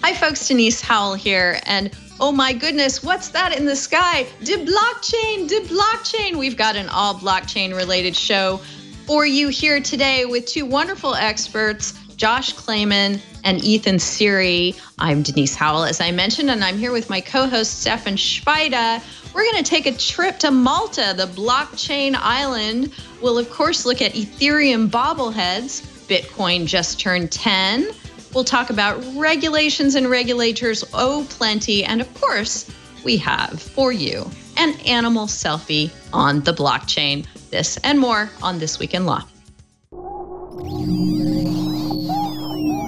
Hi folks, Denise Howell here, and oh my goodness, what's that in the sky? De blockchain. We've got an all blockchain related show for you here today with two wonderful experts, Josh Klayman and Ethan Seery. I'm Denise Howell, as I mentioned, and I'm here with my co-host Stefan Szpajda. We're going to take a trip to Malta, the blockchain island. We'll of course look at Ethereum bobbleheads. Bitcoin just turned 10. We'll talk about regulations and regulators, oh plenty, and of course, we have for you an animal selfie on the blockchain. This and more on This Week in Law.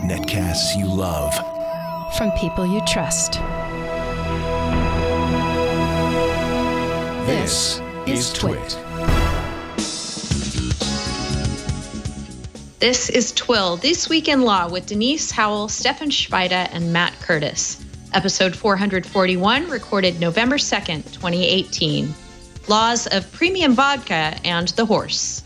Netcasts you love. From people you trust. This is TWiL. This is TWiL, This Week in Law with Denise Howell, Stefan Szpajda, and Matt Curtis. Episode 441, recorded November 2nd, 2018. Laws of Premium Vodka and the Horse.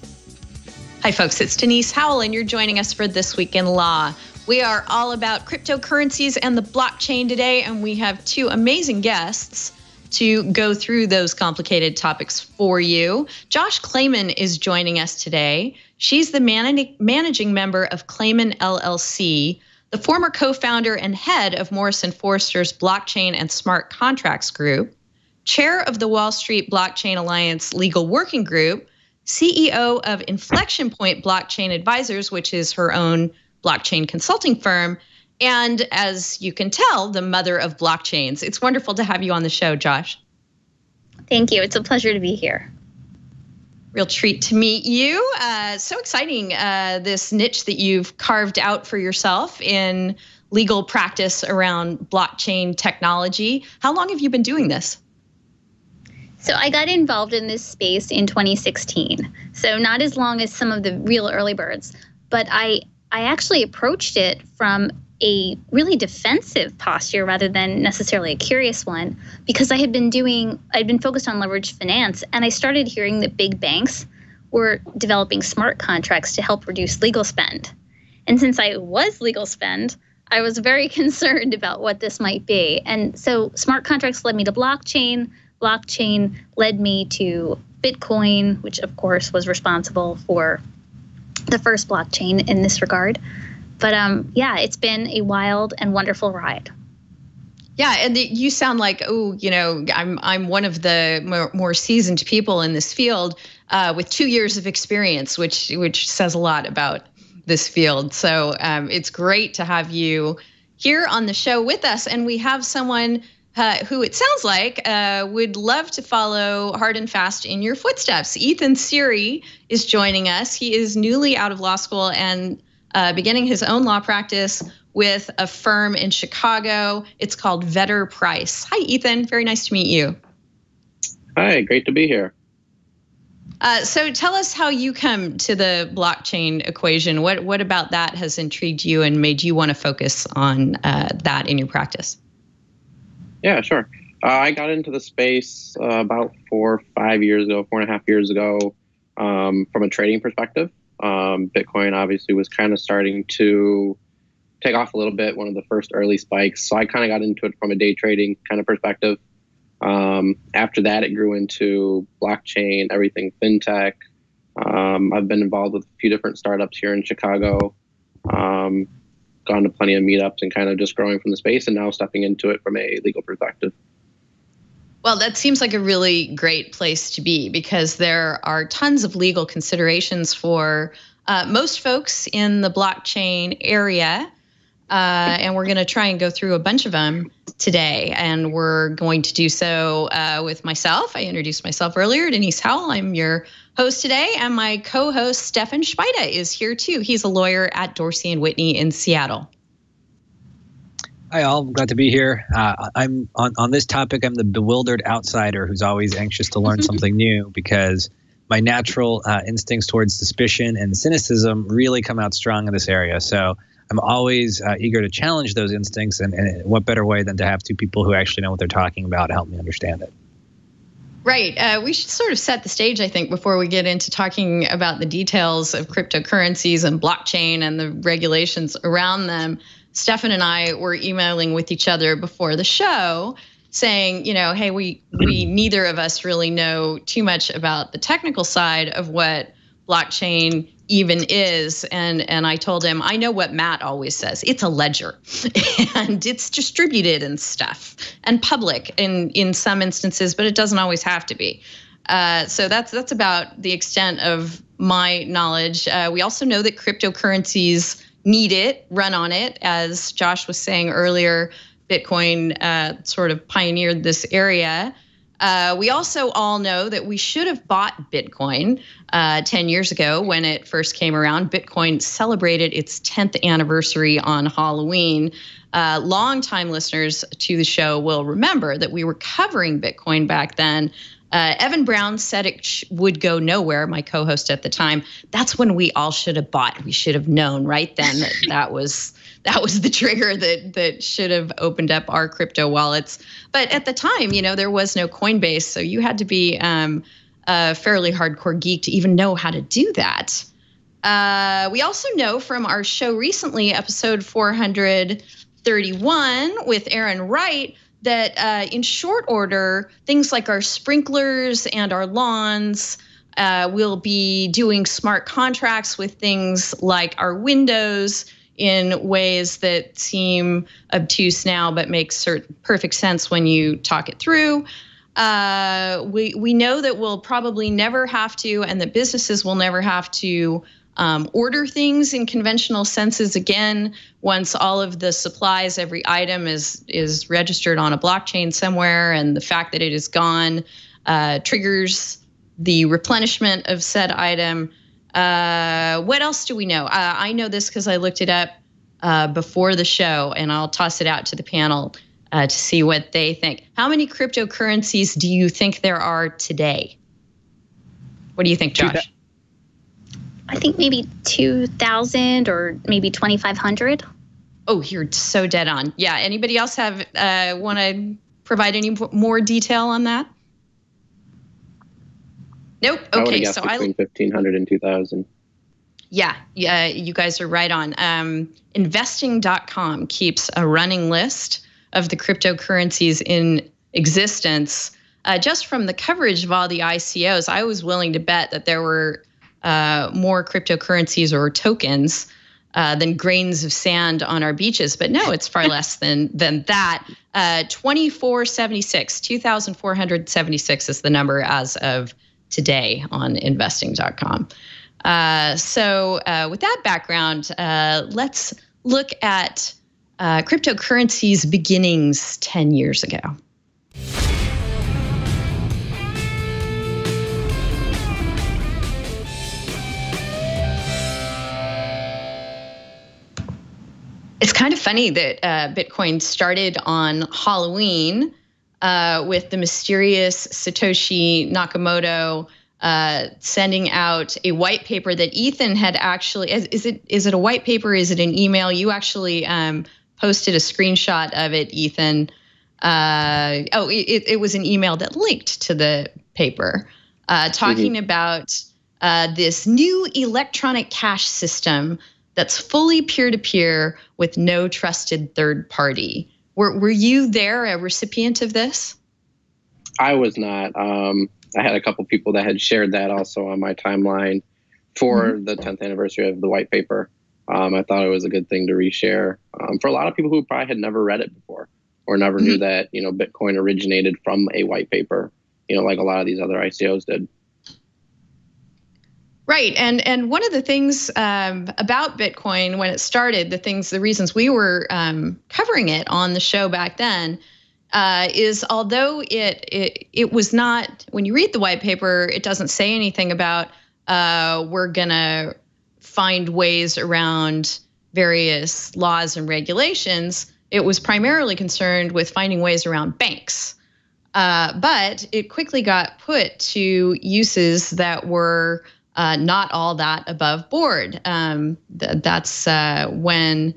Hi folks, it's Denise Howell and you're joining us for This Week in Law. We are all about cryptocurrencies and the blockchain today, and we have two amazing guests to go through those complicated topics for you. Josh Klayman is joining us today. She's the managing member of Klayman LLC, the former co-founder and head of Morrison Foerster's Blockchain and Smart Contracts Group, chair of the Wall Street Blockchain Alliance Legal Working Group, CEO of Inflection Point Blockchain Advisors, which is her own blockchain consulting firm, and as you can tell, the mother of blockchains. It's wonderful to have you on the show, Josh. Thank you. It's a pleasure to be here. Real treat to meet you. So exciting, this niche that you've carved out for yourself in legal practice around blockchain technology. How long have you been doing this? So I got involved in this space in 2016. So not as long as some of the real early birds, but I actually approached it from a really defensive posture rather than necessarily a curious one, because I'd been focused on leveraged finance, and I started hearing that big banks were developing smart contracts to help reduce legal spend. And since I was legal spend, I was very concerned about what this might be. And so smart contracts led me to blockchain. Blockchain led me to Bitcoin, which of course was responsible for the first blockchain in this regard. But yeah, it's been a wild and wonderful ride. Yeah, and you sound like, I'm one of the more seasoned people in this field with 2 years of experience, which says a lot about this field. So it's great to have you here on the show with us, and we have someone who it sounds like would love to follow hard and fast in your footsteps. Ethan Seery is joining us. He is newly out of law school and beginning his own law practice with a firm in Chicago. It's called Vedder Price. Hi, Ethan. Very nice to meet you. Hi, great to be here. So tell us how you come to the blockchain equation. What about that has intrigued you and made you want to focus on that in your practice? Yeah, sure. I got into the space about 4.5 years ago from a trading perspective. Bitcoin obviously was kind of starting to take off a little bit, one of the first early spikes. So I kind of got into it from a day trading kind of perspective. After that, it grew into blockchain, everything fintech. I've been involved with a few different startups here in Chicago, gone to plenty of meetups and kind of just growing from the space and now stepping into it from a legal perspective. Well, that seems like a really great place to be because there are tons of legal considerations for most folks in the blockchain area. And we're going to try and go through a bunch of them today. And we're going to do so with myself. I introduced myself earlier, Denise Howell. I'm your host today. And my co-host, Stefan Szpajda, is here too. He's a lawyer at Dorsey & Whitney in Seattle. Hi, all. I'm glad to be here. I'm on this topic. I'm the bewildered outsider who's always anxious to learn something new because my natural instincts towards suspicion and cynicism really come out strong in this area. So I'm always eager to challenge those instincts. And what better way than to have two people who actually know what they're talking about to help me understand it. Right. We should sort of set the stage, I think, before we get into talking about the details of cryptocurrencies and blockchain and the regulations around them. Stefan and I were emailing with each other before the show saying, hey, we neither of us really know too much about the technical side of what blockchain even is. And I told him, I know what Matt always says. It's a ledger and it's distributed and stuff and public in some instances, but it doesn't always have to be. So that's about the extent of my knowledge. We also know that cryptocurrencies need it, run on it. As Josh was saying earlier, Bitcoin sort of pioneered this area. We also all know that we should have bought Bitcoin 10 years ago when it first came around. Bitcoin celebrated its 10th anniversary on Halloween. Longtime listeners to the show will remember that we were covering Bitcoin back then. Evan Brown said it would go nowhere, my co-host at the time. That's when we all should have bought. We should have known right then that was the trigger that should have opened up our crypto wallets. But at the time, there was no Coinbase, so you had to be a fairly hardcore geek to even know how to do that. We also know from our show recently, episode 431 with Aaron Wright, that in short order, things like our sprinklers and our lawns will be doing smart contracts with things like our windows in ways that seem obtuse now, but make perfect sense when you talk it through. We know that we'll probably never have to, and that businesses will never have to order things in conventional senses again, once all of the supplies, every item is registered on a blockchain somewhere, and the fact that it is gone triggers the replenishment of said item. What else do we know? I know this because I looked it up before the show, and I'll toss it out to the panel to see what they think. How many cryptocurrencies do you think there are today? What do you think, Josh? I think maybe 2,000 or maybe 2,500. Oh, you're so dead on. Yeah. Anybody else want to provide any more detail on that? Nope. Okay. I would have guessed between 1,500 and 2,000. Yeah. You guys are right on. Investing.com keeps a running list of the cryptocurrencies in existence. Just from the coverage of all the ICOs, I was willing to bet that there were more cryptocurrencies or tokens than grains of sand on our beaches. But no, it's far less than that. 2,476 is the number as of today on investing.com. So with that background, let's look at cryptocurrencies' beginnings 10 years ago. It's kind of funny that Bitcoin started on Halloween with the mysterious Satoshi Nakamoto sending out a white paper that Ethan had actually, is it a white paper? Is it an email? You actually posted a screenshot of it, Ethan. It was an email that linked to the paper talking about this new electronic cash system that's fully peer-to-peer with no trusted third party. Were you there, a recipient of this? I was not. I had a couple people that had shared that also on my timeline for the 10th anniversary of the white paper. I thought it was a good thing to reshare for a lot of people who probably had never read it before or never knew that, Bitcoin originated from a white paper, like a lot of these other ICOs did. Right. And one of the things about Bitcoin when it started, the reasons we were covering it on the show back then is although it was not, when you read the white paper, it doesn't say anything about we're going to find ways around various laws and regulations. It was primarily concerned with finding ways around banks. But it quickly got put to uses that were not all that above board. That's when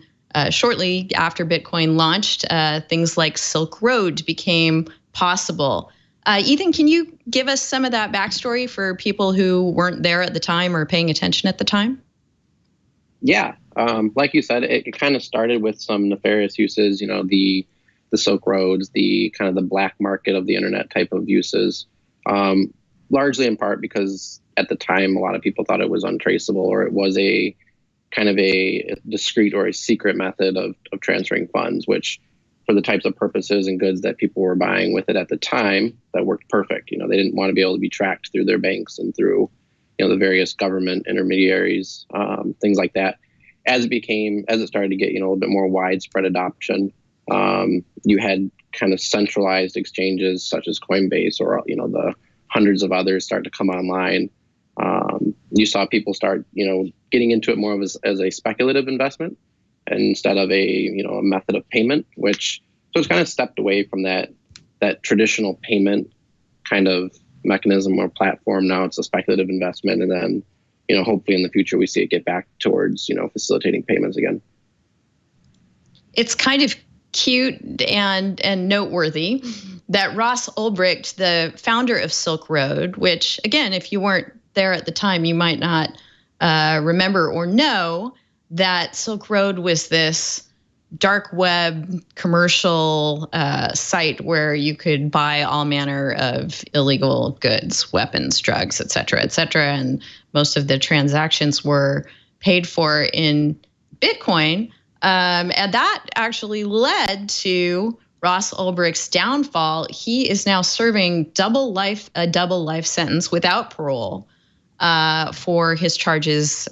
shortly after Bitcoin launched, things like Silk Road became possible. Ethan, can you give us some of that backstory for people who weren't there at the time or paying attention at the time? Yeah. Like you said, it kind of started with some nefarious uses, the Silk Roads, the kind of the black market of the internet type of uses, largely in part because at the time, a lot of people thought it was untraceable, or it was a kind of a discrete or a secret method of transferring funds, which for the types of purposes and goods that people were buying with it at the time, that worked perfect. They didn't want to be able to be tracked through their banks and through, the various government intermediaries, things like that. As it started to get, a little bit more widespread adoption, you had kind of centralized exchanges such as Coinbase or, the hundreds of others start to come online. You saw people start, getting into it more of as a speculative investment instead of a method of payment, so it's kind of stepped away from that traditional payment kind of mechanism or platform. Now it's a speculative investment. And then, hopefully in the future, we see it get back towards, facilitating payments again. It's kind of cute and noteworthy that Ross Ulbricht, the founder of Silk Road, which, again, if you weren't there at the time, you might not remember or know that Silk Road was this dark web commercial site where you could buy all manner of illegal goods, weapons, drugs, et cetera, and most of the transactions were paid for in Bitcoin. And that actually led to Ross Ulbricht's downfall. He is now serving a double life sentence without parole for his charges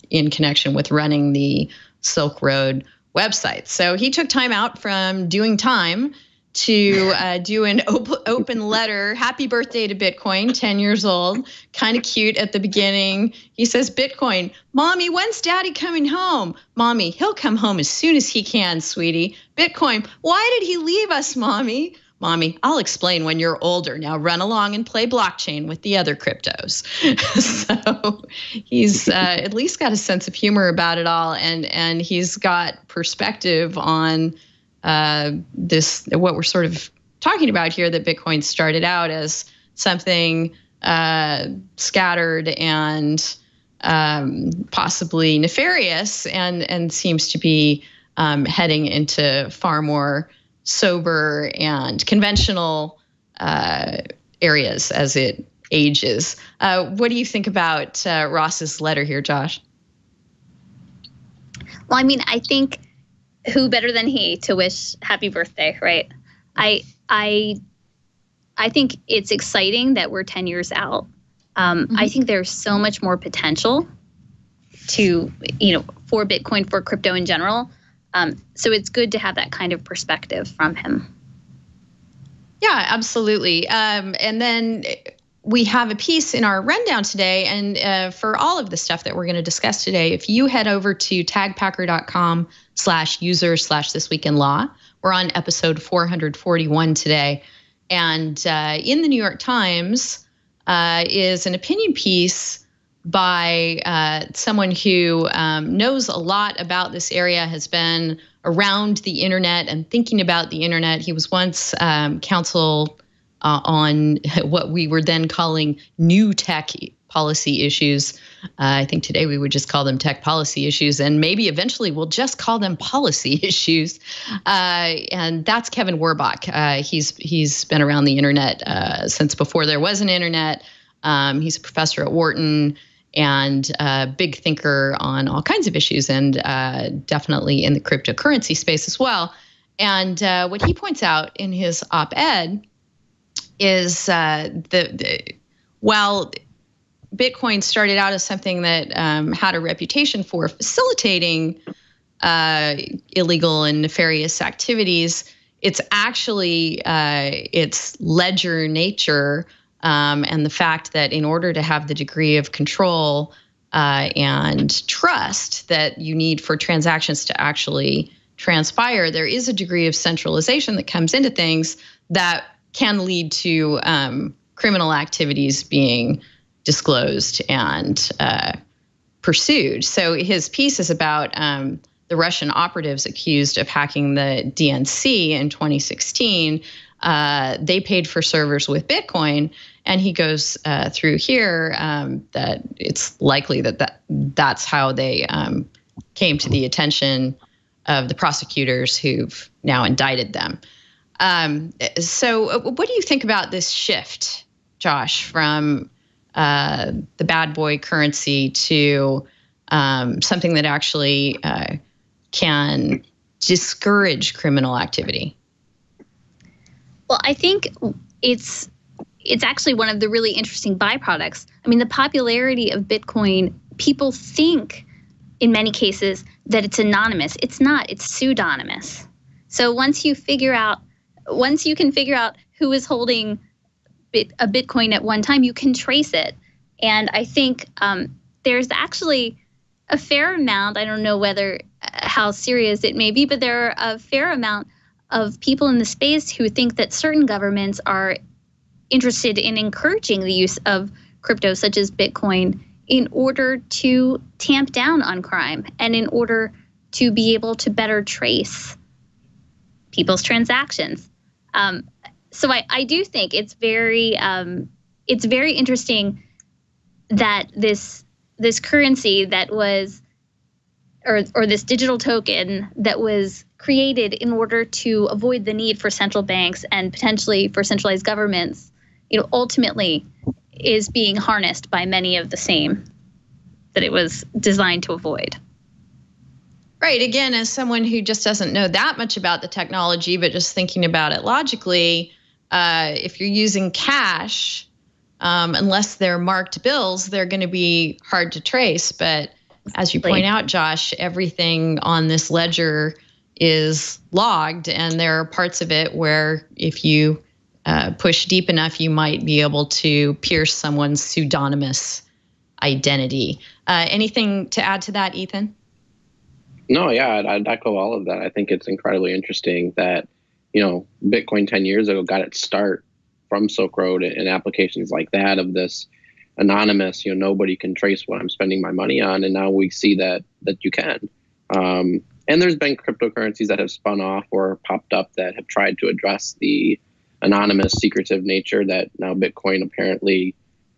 in connection with running the Silk Road website. So he took time out from doing time to do an open letter. Happy birthday to Bitcoin, 10 years old. Kind of cute at the beginning. He says, Bitcoin, Mommy, when's Daddy coming home? Mommy, he'll come home as soon as he can, sweetie. Bitcoin, why did he leave us, Mommy? Mommy, I'll explain when you're older. Now run along and play blockchain with the other cryptos. So he's at least got a sense of humor about it all, and he's got perspective on this, what we're sort of talking about here, that Bitcoin started out as something scattered and possibly nefarious, and seems to be heading into far more sober and conventional areas as it ages. What do you think about Ross's letter here, Josh? Well, I mean, I think who better than he to wish happy birthday, right? I think it's exciting that we're 10 years out. I think there's so much more potential to, for Bitcoin, for crypto in general. So it's good to have that kind of perspective from him. Yeah, absolutely. And then we have a piece in our rundown today. And for all of the stuff that we're going to discuss today, if you head over to tagpacker.com/user/thisweekinlaw, we're on episode 441 today. And in the New York Times is an opinion piece by someone who knows a lot about this area, has been around the internet and thinking about the internet. He was once counsel on what we were then calling new tech policy issues. I think today we would just call them tech policy issues, and maybe eventually we'll just call them policy issues. And that's Kevin Werbach. He's been around the internet since before there was an internet. He's a professor at Wharton and a big thinker on all kinds of issues, and definitely in the cryptocurrency space as well. And what he points out in his op-ed is while Bitcoin started out as something that had a reputation for facilitating illegal and nefarious activities, it's actually its ledger nature, and the fact that in order to have the degree of control and trust that you need for transactions to actually transpire, there is a degree of centralization that comes into things that can lead to criminal activities being disclosed and pursued. So his piece is about the Russian operatives accused of hacking the DNC in 2016. They paid for servers with Bitcoin, and he goes through here that it's likely that's how they came to the attention of the prosecutors who've now indicted them. So what do you think about this shift, Josh, from the bad boy currency to something that actually can discourage criminal activity? Well, I think it's actually one of the really interesting byproducts. I mean, the popularity of Bitcoin, people think in many cases that it's anonymous. It's not, it's pseudonymous. So once you can figure out who is holding a Bitcoin at one time, you can trace it. And I think there's actually a fair amount, I don't know how serious it may be, but there are a fair amount of people in the space who think that certain governments are interested in encouraging the use of crypto, such as Bitcoin, in order to tamp down on crime and in order to be able to better trace people's transactions. So I do think it's very interesting that this currency that was, or this digital token that was created in order to avoid the need for central banks and potentially for centralized governments, ultimately is being harnessed by many of the same that it was designed to avoid. Right. Again, as someone who just doesn't know that much about the technology, but just thinking about it logically, if you're using cash, unless they're marked bills, they're going to be hard to trace. But as you point out, Josh, everything on this ledger is logged, and there are parts of it where if you push deep enough, you might be able to pierce someone's pseudonymous identity. Anything to add to that, Ethan? No, yeah, I'd echo all of that. I think it's incredibly interesting that, Bitcoin 10 years ago got its start from Silk Road and applications like that of this anonymous, nobody can trace what I'm spending my money on. And now we see that you can. And there's been cryptocurrencies that have spun off or popped up that have tried to address the anonymous, secretive nature that now Bitcoin apparently,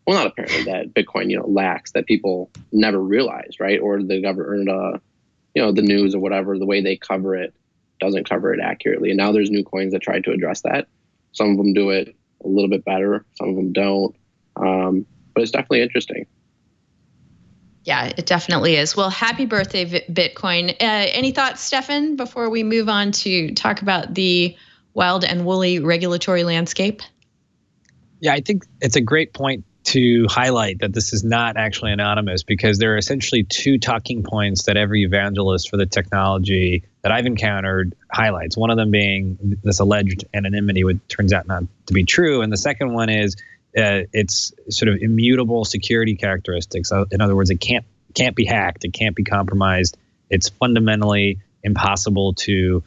well, not apparently, that Bitcoin, lacks, that people never realized, right? Or the government, the news or whatever, the way they cover it doesn't cover it accurately. And now there's new coins that try to address that. Some of them do it a little bit better. Some of them don't. But it's definitely interesting. Yeah, it definitely is. Well, happy birthday, Bitcoin. Any thoughts, Stefan, before we move on to talk about the wild and woolly regulatory landscape? Yeah, I think it's a great point to highlight that this is not actually anonymous, because there are essentially two talking points that every evangelist for the technology that I've encountered highlights. One of them being this alleged anonymity, which turns out not to be true. And the second one is it's sort of immutable security characteristics. In other words, it can't be hacked. It can't be compromised. It's fundamentally impossible to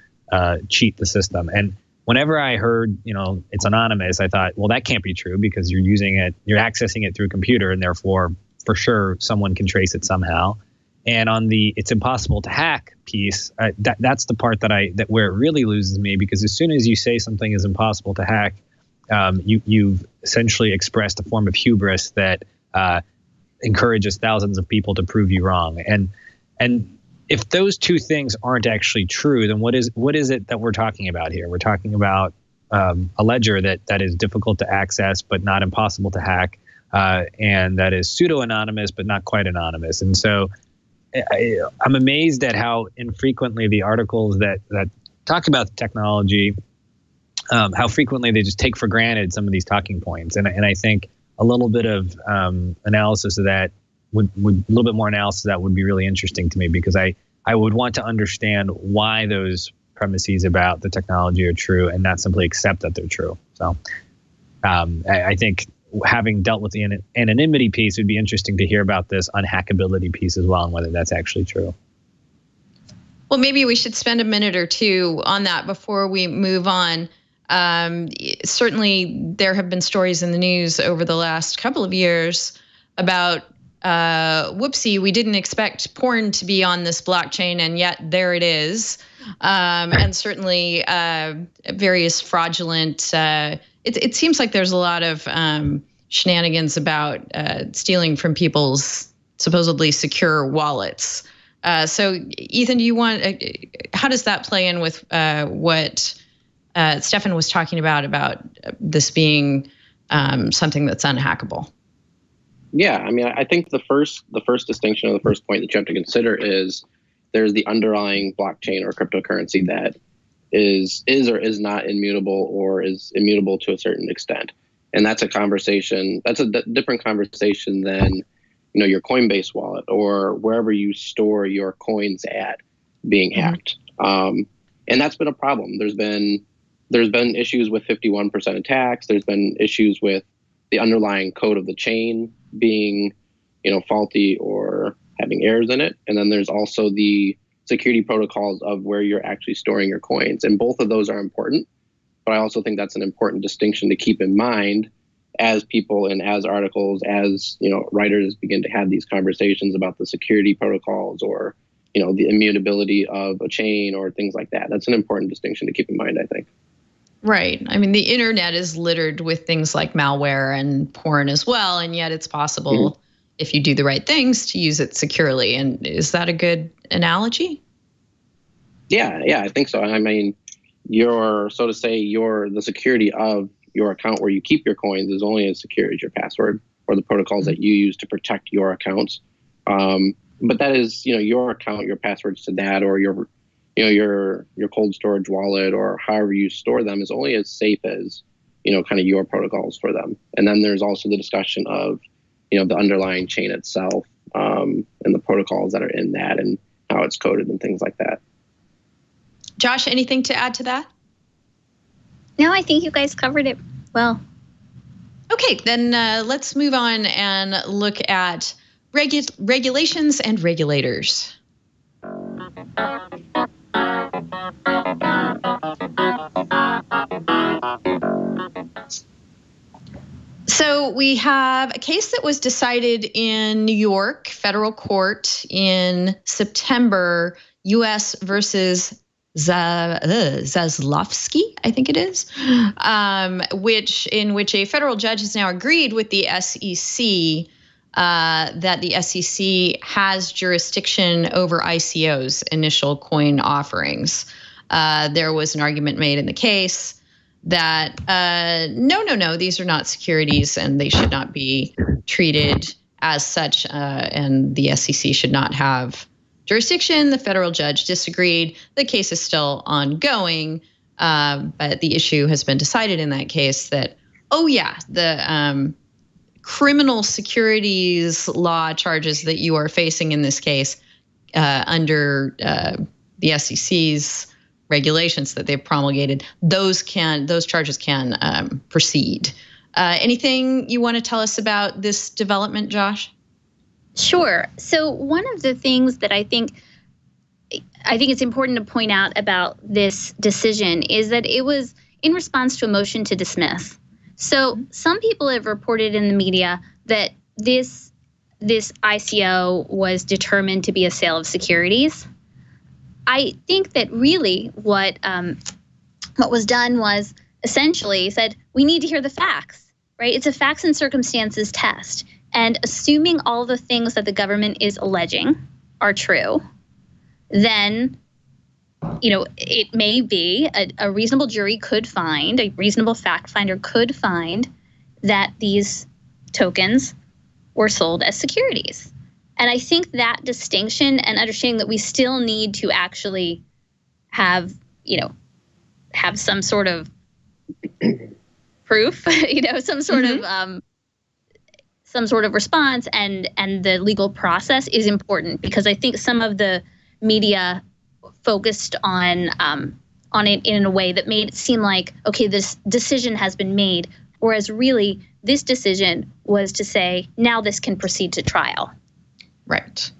cheat the system. And whenever I heard, it's anonymous, I thought, well, that can't be true, because you're using it, you're accessing it through a computer, and therefore, for sure, someone can trace it somehow. And on the it's impossible to hack piece, that's the part that where it really loses me, because as soon as you say something is impossible to hack, you've essentially expressed a form of hubris that encourages thousands of people to prove you wrong. And if those two things aren't actually true, then what is it that we're talking about here? We're talking about a ledger that is difficult to access but not impossible to hack, and that is pseudo-anonymous but not quite anonymous. And so I'm amazed at how infrequently the articles that talk about the technology, how frequently they just take for granted some of these talking points. And I think a little bit of analysis of that would a little bit more analysis of that would be really interesting to me, because I would want to understand why those premises about the technology are true and not simply accept that they're true. So I think having dealt with the anonymity piece, it would be interesting to hear about this unhackability piece as well, and whether that's actually true. Well, maybe we should spend a minute or two on that before we move on. Certainly, there have been stories in the news over the last couple of years about whoopsie, we didn't expect porn to be on this blockchain, and yet there it is. And certainly various fraudulent, it seems like there's a lot of shenanigans about stealing from people's supposedly secure wallets. So Ethan, do you want, how does that play in with what Stefan was talking about this being something that's unhackable? Yeah, I mean, I think the first distinction, or the first point that you have to consider is there's the underlying blockchain or cryptocurrency that is or is not immutable, or is immutable to a certain extent. And that's a conversation, that's a different conversation than, your Coinbase wallet or wherever you store your coins at being hacked. And that's been a problem. There's been issues with 51% attacks. There's been issues with the underlying code of the chain being, faulty or having errors in it. And then there's also the security protocols of where you're actually storing your coins. And both of those are important. But I also think that's an important distinction to keep in mind as people and as articles, as, writers begin to have these conversations about the security protocols or, the immutability of a chain or things like that. That's an important distinction to keep in mind, I think. Right. I mean, the internet is littered with things like malware and porn as well. And yet it's possible, if you do the right things, to use it securely. And is that a good analogy? Yeah, I think so. I mean, the security of your account where you keep your coins is only as secure as your password or the protocols that you use to protect your accounts. But that is, your account, your passwords to that, or your cold storage wallet, or however you store them, is only as safe as, kind of your protocols for them. And then there's also the discussion of, the underlying chain itself, and the protocols that are in that and how it's coded and things like that. Josh, anything to add to that? No, I think you guys covered it well. Okay, then let's move on and look at regulations and regulators. So we have a case that was decided in New York federal court in September, U.S. versus Zaslavsky, I think it is, in which a federal judge has now agreed with the SEC that the SEC has jurisdiction over ICOs, initial coin offerings. There was an argument made in the case that no, these are not securities and they should not be treated as such, and the SEC should not have jurisdiction. The federal judge disagreed. The case is still ongoing, but the issue has been decided in that case that, the criminal securities law charges that you are facing in this case under the SEC's regulations that they've promulgated, those charges can proceed. Anything you want to tell us about this development, Josh? Sure. So one of the things that I think it's important to point out about this decision is that it was in response to a motion to dismiss. So some people have reported in the media that this ICO was determined to be a sale of securities. I think that really what was done was essentially said, we need to hear the facts, right? It's a facts and circumstances test. And assuming all the things that the government is alleging are true, then, it may be a reasonable jury could find, a reasonable fact finder could find that these tokens were sold as securities. And I think that distinction and understanding that we still need to actually have some sort of proof, some sort of response and the legal process is important, because I think some of the media focused on it in a way that made it seem like, okay, this decision has been made, whereas really this decision was to say, now this can proceed to trial. Right.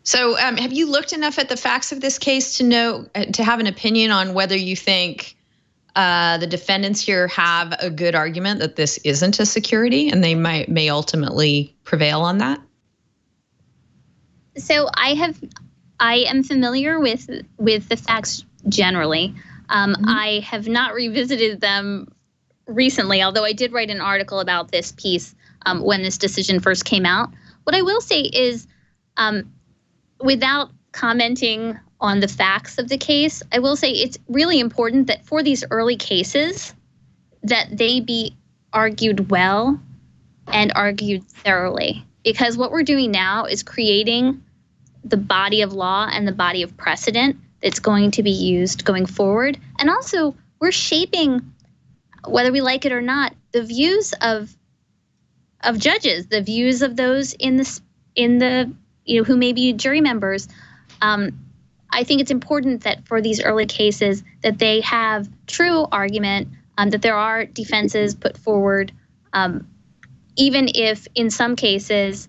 So have you looked enough at the facts of this case to have an opinion on whether you think the defendants here have a good argument that this isn't a security and they may ultimately prevail on that? So I am familiar with the facts generally. I have not revisited them recently, although I did write an article about this piece when this decision first came out. What I will say is, without commenting on the facts of the case, I will say it's really important that for these early cases that they be argued well and argued thoroughly. Because what we're doing now is creating the body of law and the body of precedent that's going to be used going forward. And also, we're shaping, whether we like it or not, the views of judges, the views of those in the who may be jury members. I think it's important that for these early cases that they have true argument, that there are defenses put forward, even if in some cases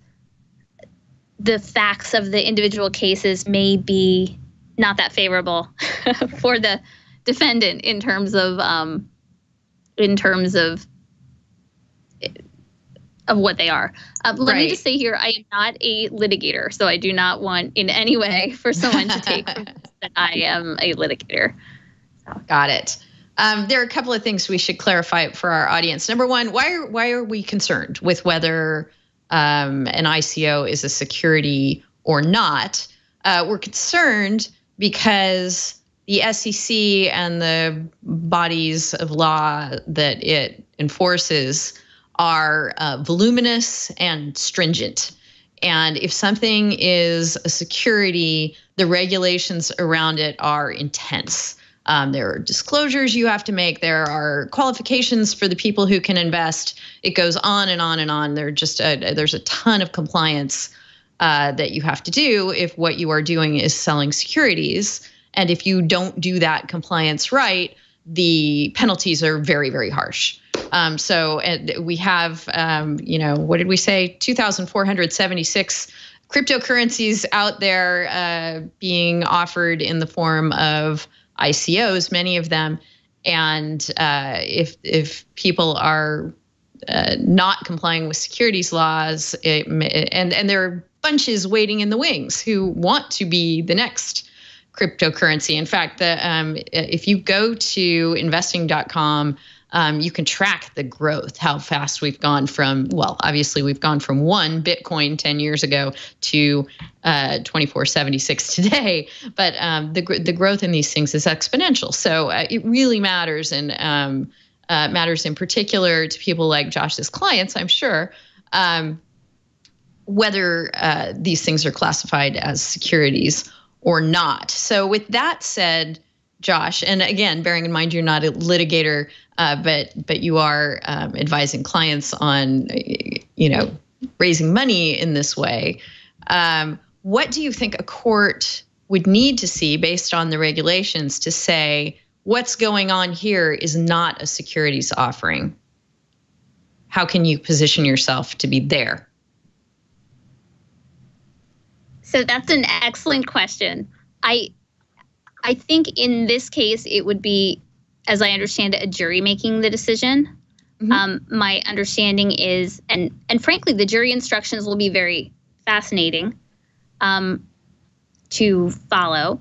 the facts of the individual cases may be not that favorable for the defendant in terms of what they are. Let me just say here, I am not a litigator, so I do not want in any way for someone to take from this that I am a litigator. So. Got it. There are a couple of things we should clarify for our audience. Number one, why are we concerned with whether an ICO is a security or not? We're concerned because the SEC and the bodies of law that it enforces are voluminous and stringent. And if something is a security, the regulations around it are intense. There are disclosures you have to make. There are qualifications for the people who can invest. It goes on and on and on. There's a ton of compliance that you have to do if what you are doing is selling securities. And if you don't do that compliance right, the penalties are very, very harsh. So we have, what did we say? 2,476 cryptocurrencies out there being offered in the form of ICOs, many of them. And if people are not complying with securities laws, and there are bunches waiting in the wings who want to be the next cryptocurrency. In fact, if you go to investing.com, you can track the growth, how fast we've gone from, well, obviously we've gone from 1 Bitcoin 10 years ago to 2476 today, but the growth in these things is exponential. So it really matters, and matters in particular to people like Josh's clients, I'm sure, whether these things are classified as securities or not. So with that said, Josh, and again, bearing in mind you're not a litigator, but you are advising clients on, raising money in this way. What do you think a court would need to see based on the regulations to say what's going on here is not a securities offering? How can you position yourself to be there? So that's an excellent question. I think in this case, it would be, as I understand it, a jury making the decision. Mm-hmm. My understanding is, and frankly, the jury instructions will be very fascinating to follow.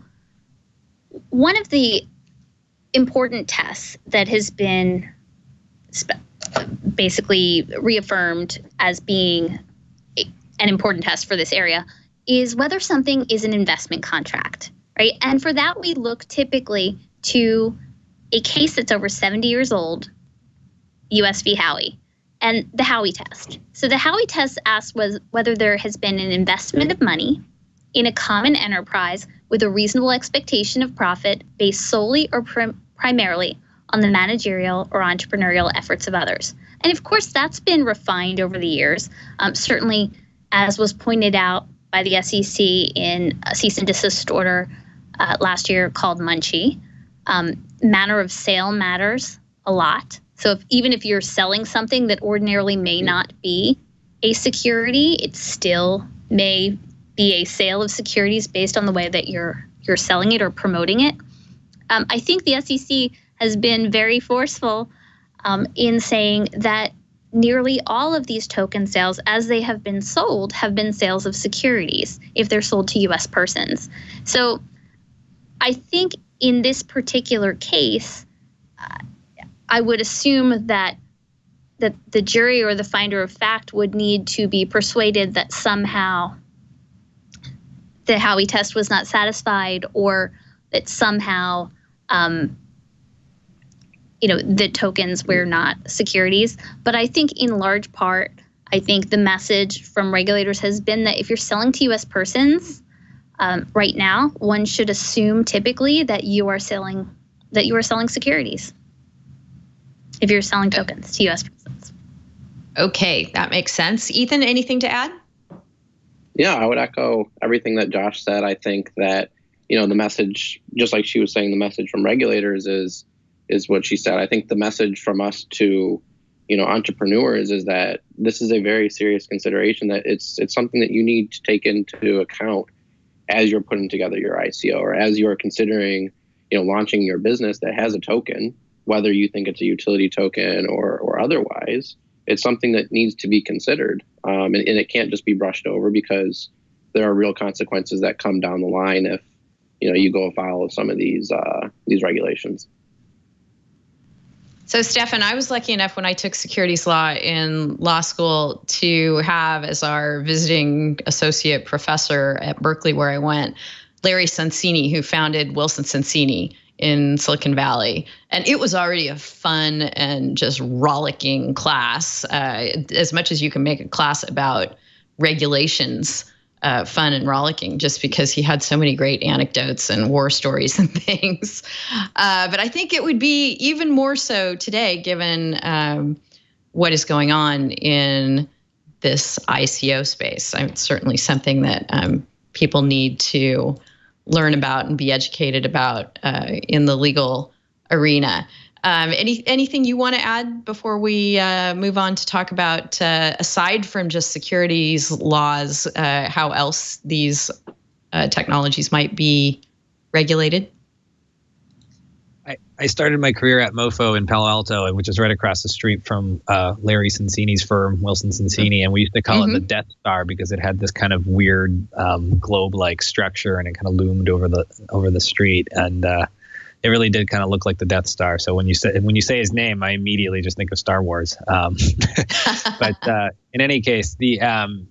One of the important tests that has been basically reaffirmed as being an important test for this area is whether something is an investment contract, right? And for that, we look typically to a case that's over 70 years old, U.S. v. Howell, and the Howell test. So the Howell test asks whether there has been an investment of money in a common enterprise with a reasonable expectation of profit based solely or primarily on the managerial or entrepreneurial efforts of others. And of course, that's been refined over the years. Certainly, as was pointed out by the SEC in a cease and desist order last year called Munchie. Manner of sale matters a lot. So even if you're selling something that ordinarily may not be a security, it still may be a sale of securities based on the way that you're selling it or promoting it. I think the SEC has been very forceful in saying that nearly all of these token sales, as they have been sold, have been sales of securities if they're sold to U.S. persons. So I think in this particular case, I would assume that the jury or the finder of fact would need to be persuaded that somehow the Howey test was not satisfied, or that somehow, the tokens were not securities. But I think in large part, I think the message from regulators has been that if you're selling to U.S. persons right now, one should assume typically that you are selling securities if you're selling tokens to U.S. persons. Okay, that makes sense. Ethan, anything to add? Yeah, I would echo everything that Josh said. I think that, the message, just like she was saying, the message from regulators is what she said. I think the message from us to, entrepreneurs is that this is a very serious consideration, that it's something that you need to take into account as you're putting together your ICO, or as you're considering, launching your business that has a token, whether you think it's a utility token or otherwise. It's something that needs to be considered, and it can't just be brushed over, because there are real consequences that come down the line if you go afoul of some of these regulations. So, Stefan, I was lucky enough when I took securities law in law school to have as our visiting associate professor at Berkeley, where I went, Larry Sonsini, who founded Wilson Sonsini in Silicon Valley. And it was already a fun and just rollicking class, as much as you can make a class about regulations fun and rollicking, just because he had so many great anecdotes and war stories and things. But I think it would be even more so today, given what is going on in this ICO space. It's certainly something that people need to learn about and be educated about in the legal arena. Anything you want to add before we move on to talk about, aside from just securities laws, how else these technologies might be regulated? I started my career at Mofo in Palo Alto, which is right across the street from Larry Sonsini's firm, Wilson Sonsini, and we used to call it the Death Star because it had this kind of weird globe-like structure, and it kind of loomed over the street, and it really did kind of look like the Death Star. So when you say his name, I immediately just think of Star Wars. But in any case, the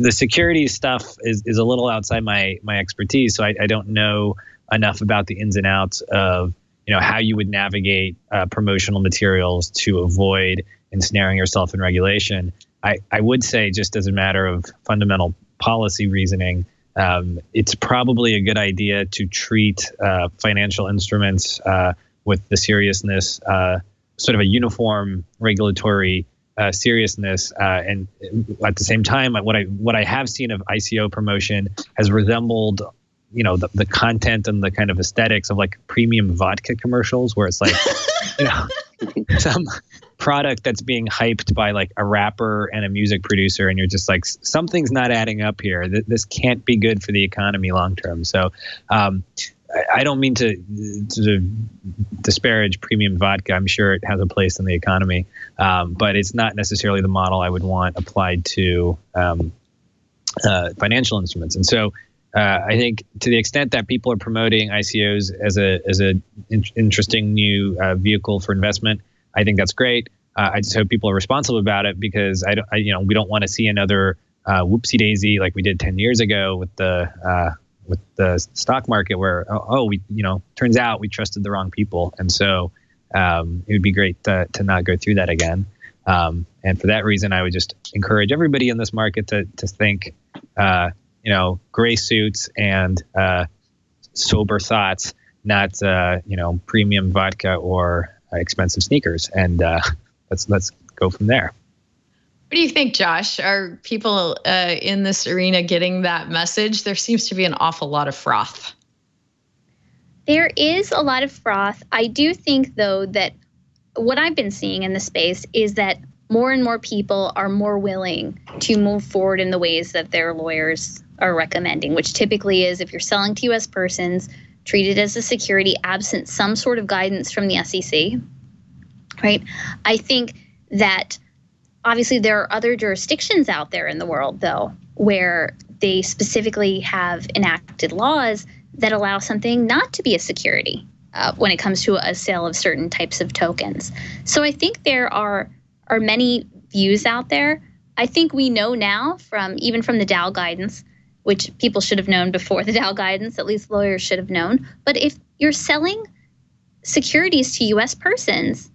securities stuff is a little outside my expertise, so I don't know enough about the ins and outs of how you would navigate promotional materials to avoid ensnaring yourself in regulation. I would say, just as a matter of fundamental policy reasoning, it's probably a good idea to treat financial instruments with the seriousness, sort of a uniform regulatory seriousness, and at the same time, what I have seen of ICO promotion has resembled the content and the kind of aesthetics of like premium vodka commercials, where it's like some product that's being hyped by like a rapper and a music producer, and you're just like, something's not adding up here. This can't be good for the economy long term. So I don't mean to disparage premium vodka. I'm sure it has a place in the economy, but it's not necessarily the model I would want applied to financial instruments. And so I think to the extent that people are promoting ICOs as a interesting new vehicle for investment, I think that's great. I just hope people are responsible about it, because we don't want to see another whoopsie daisy like we did 10 years ago with the stock market, where we turns out we trusted the wrong people, and so it would be great to not go through that again. And for that reason, I would just encourage everybody in this market to think. Gray suits and sober thoughts, not premium vodka or expensive sneakers. And let's go from there. What do you think, Josh? Are people in this arena getting that message? There seems to be an awful lot of froth. There is a lot of froth. I do think, though, that what I've been seeing in the space is that more and more people are more willing to move forward in the ways that their lawyers are recommending, which typically is, if you're selling to U.S. persons, treat it as a security absent some sort of guidance from the SEC, right? I think that obviously there are other jurisdictions out there in the world, though, where they specifically have enacted laws that allow something not to be a security when it comes to a sale of certain types of tokens. So I think there are many views out there. I think we know now, even from the DAO guidance, which people should have known before the Dow guidance, at least lawyers should have known. But if you're selling securities to U.S. persons,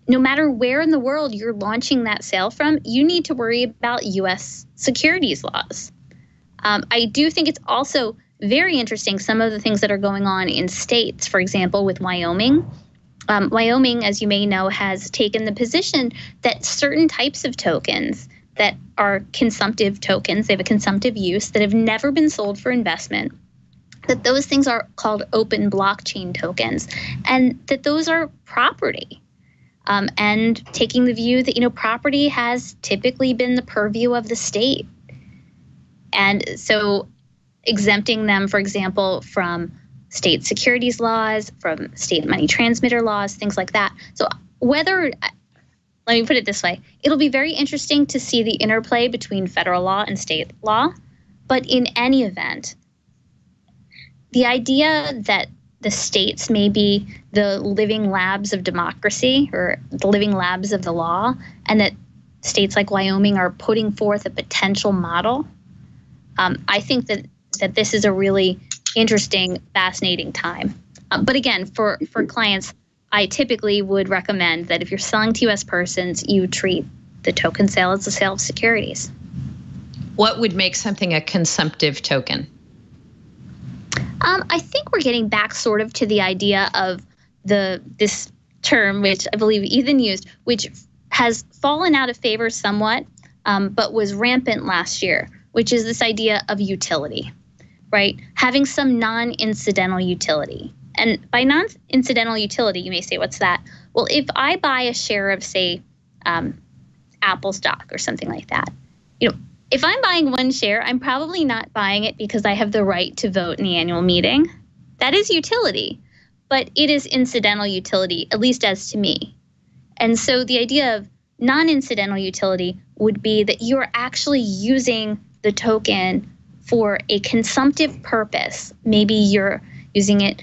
no matter where in the world you're launching that sale from, you need to worry about U.S. securities laws. I do think it's also very interesting, some of the things that are going on in states, for example, with Wyoming. Wyoming, as you may know, has taken the position that certain types of tokens that are consumptive tokens, they have a consumptive use, that have never been sold for investment, that those things are called open blockchain tokens, and that those are property. And taking the view that, property has typically been the purview of the state. And so exempting them, for example, from state securities laws, from state money transmitter laws, things like that. So let me put it this way, it'll be very interesting to see the interplay between federal law and state law. But in any event, the idea that the states may be the living labs of democracy or the living labs of the law, and that states like Wyoming are putting forth a potential model, I think that this is a really interesting, fascinating time. But again, for clients, I typically would recommend that if you're selling to U.S. persons, you treat the token sale as a sale of securities. What would make something a consumptive token? I think we're getting back sort of to the idea of this term, which I believe Ethan used, which has fallen out of favor somewhat, but was rampant last year, which is this idea of utility, right? Having some non-incidental utility. And by non-incidental utility, you may say, what's that? Well, if I buy a share of, say, Apple stock or something like that, if I'm buying one share, I'm probably not buying it because I have the right to vote in the annual meeting. That is utility, but it is incidental utility, at least as to me. And so the idea of non-incidental utility would be that you're actually using the token for a consumptive purpose. Maybe you're using it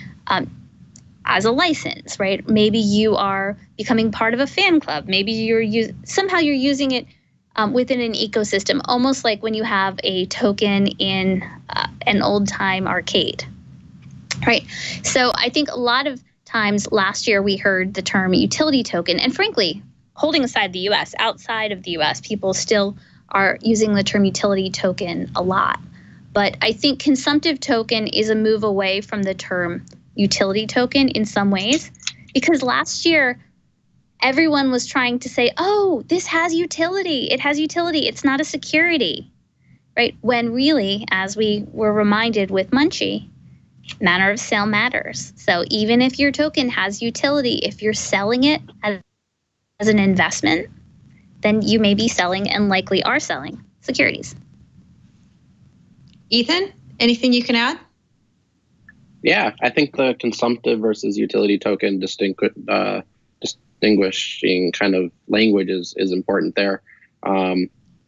as a license, right? Maybe you are becoming part of a fan club. Maybe you're using it within an ecosystem, almost like when you have a token in an old-time arcade, right? So I think a lot of times last year we heard the term utility token, and frankly, holding aside the U.S., outside of the U.S., people still are using the term utility token a lot. But I think consumptive token is a move away from the term utility token in some ways, because last year, everyone was trying to say, oh, this has utility. It has utility. It's not a security, right? When really, as we were reminded with Munchie, manner of sale matters. So even if your token has utility, if you're selling it as an investment, then you may be selling and likely are selling securities. Ethan, anything you can add? Yeah, I think the consumptive versus utility token distinguishing kind of language is important there.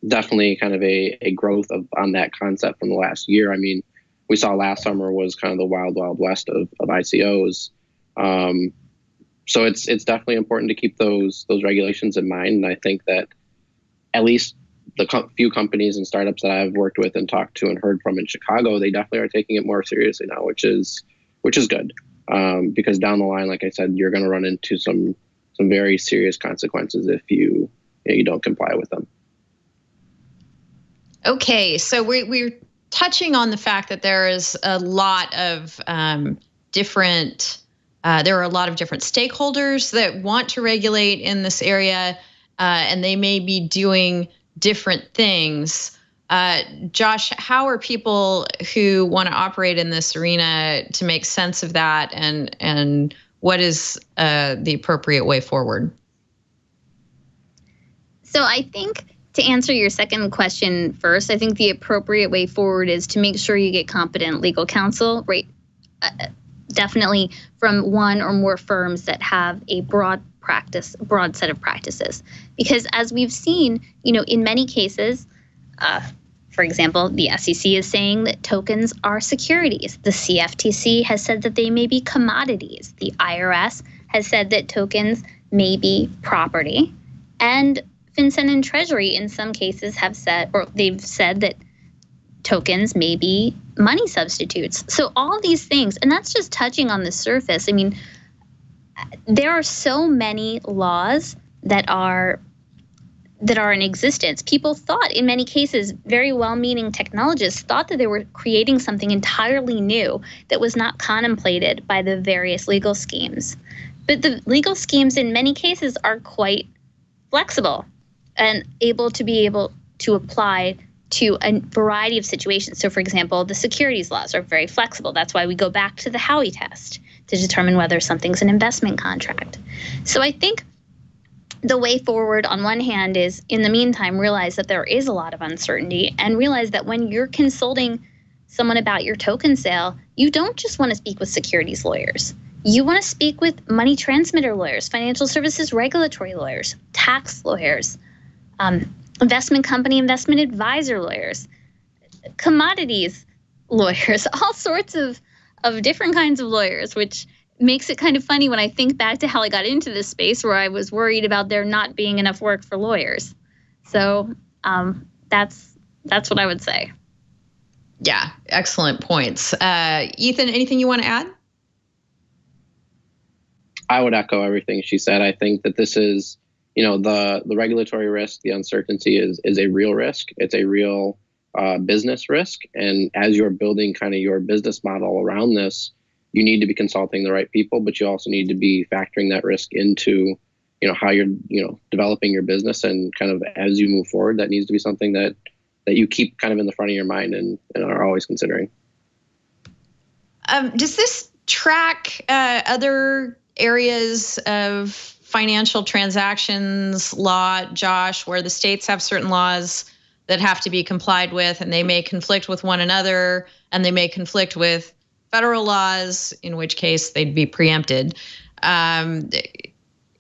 Definitely kind of a growth on that concept from the last year. I mean, we saw last summer was kind of the wild, wild west of ICOs. So it's definitely important to keep those regulations in mind. And I think that at least the few companies and startups that I've worked with and talked to and heard from in Chicago, they definitely are taking it more seriously now, which is good. Because down the line, like I said, you're going to run into some very serious consequences if you don't comply with them. Okay, so we're touching on the fact that there is a lot of different stakeholders that want to regulate in this area, and they may be doing different things. Josh, how are people who want to operate in this arena to make sense of that, and what is the appropriate way forward? So I think to answer your second question first, I think the appropriate way forward is to make sure you get competent legal counsel, right? Definitely from one or more firms that have a broad set of practices. Because as we've seen, in many cases, for example, the SEC is saying that tokens are securities. The CFTC has said that they may be commodities. The IRS has said that tokens may be property. And FinCEN and Treasury in some cases have said, or they've said that tokens may be money substitutes. So all these things, and that's just touching on the surface. I mean, there are so many laws that are in existence. People thought, in many cases, very well-meaning technologists thought that they were creating something entirely new that was not contemplated by the various legal schemes. But the legal schemes in many cases are quite flexible and able to apply to a variety of situations. So, for example, the securities laws are very flexible. That's why we go back to the Howell test to determine whether something's an investment contract. So I think the way forward, on one hand, is, in the meantime, realize that there is a lot of uncertainty, and realize that when you're consulting someone about your token sale, you don't just want to speak with securities lawyers. You want to speak with money transmitter lawyers, financial services regulatory lawyers, tax lawyers, investment company, investment advisor lawyers, commodities lawyers, all sorts of different kinds of lawyers, which makes it kind of funny when I think back to how I got into this space, where I was worried about there not being enough work for lawyers. So that's what I would say. Yeah, excellent points. Ethan, anything you want to add? I would echo everything she said. I think that this is, the regulatory risk, the uncertainty is a real risk. It's a real business risk. And as you're building kind of your business model around this, you need to be consulting the right people, but you also need to be factoring that risk into, how you're, developing your business. And kind of as you move forward, that needs to be something that you keep kind of in the front of your mind and are always considering. Does this track other areas of financial transactions law, Josh, where the states have certain laws that have to be complied with, and they may conflict with one another, and they may conflict with federal laws, in which case they'd be preempted?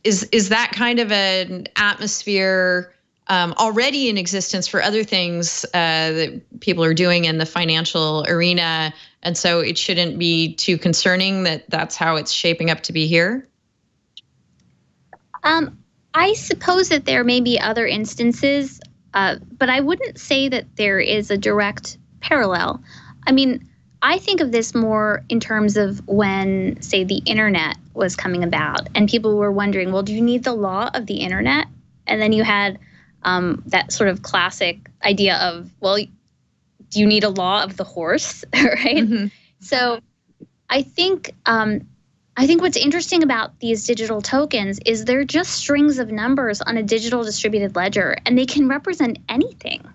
Is that kind of an atmosphere already in existence for other things that people are doing in the financial arena, and so it shouldn't be too concerning that that's how it's shaping up to be here? I suppose that there may be other instances, but I wouldn't say that there is a direct parallel. I mean, I think of this more in terms of when, say, the internet was coming about, and people were wondering, well, do you need the law of the internet? And then you had that sort of classic idea of, well, do you need a law of the horse, right? Mm-hmm. So I think what's interesting about these digital tokens is they're just strings of numbers on a digital distributed ledger, and they can represent anything,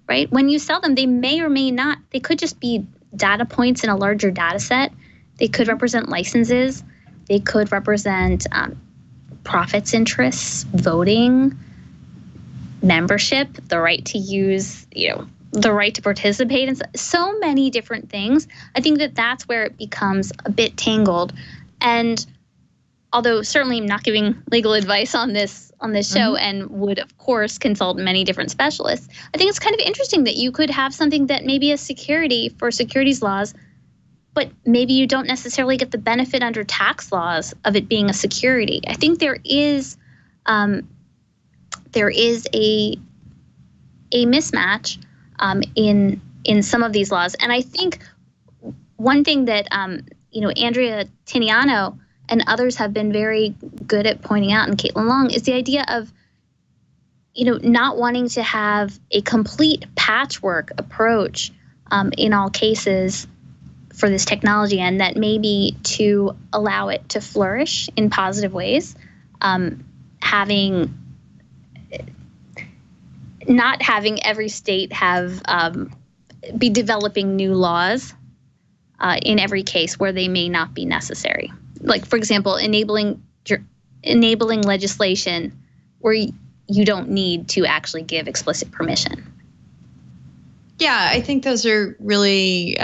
right? When you sell them, they may or may not, they could just be data points in a larger data set. They could represent licenses. They could represent profits, interests, voting, membership, the right to use, the right to participate in so many different things. I think that that's where it becomes a bit tangled. And although certainly I'm not giving legal advice on this show, mm-hmm. and would of course consult many different specialists, I think it's kind of interesting that you could have something that may be a security for securities laws, but maybe you don't necessarily get the benefit under tax laws of it being a security. I think there is a mismatch in some of these laws. And I think one thing that Andrea Tiniano and others have been very good at pointing out, and Caitlin Long, is the idea of not wanting to have a complete patchwork approach in all cases for this technology, and that maybe to allow it to flourish in positive ways, not having every state have be developing new laws in every case where they may not be necessary. Like, for example, enabling legislation where you don't need to actually give explicit permission. Yeah, I think those are really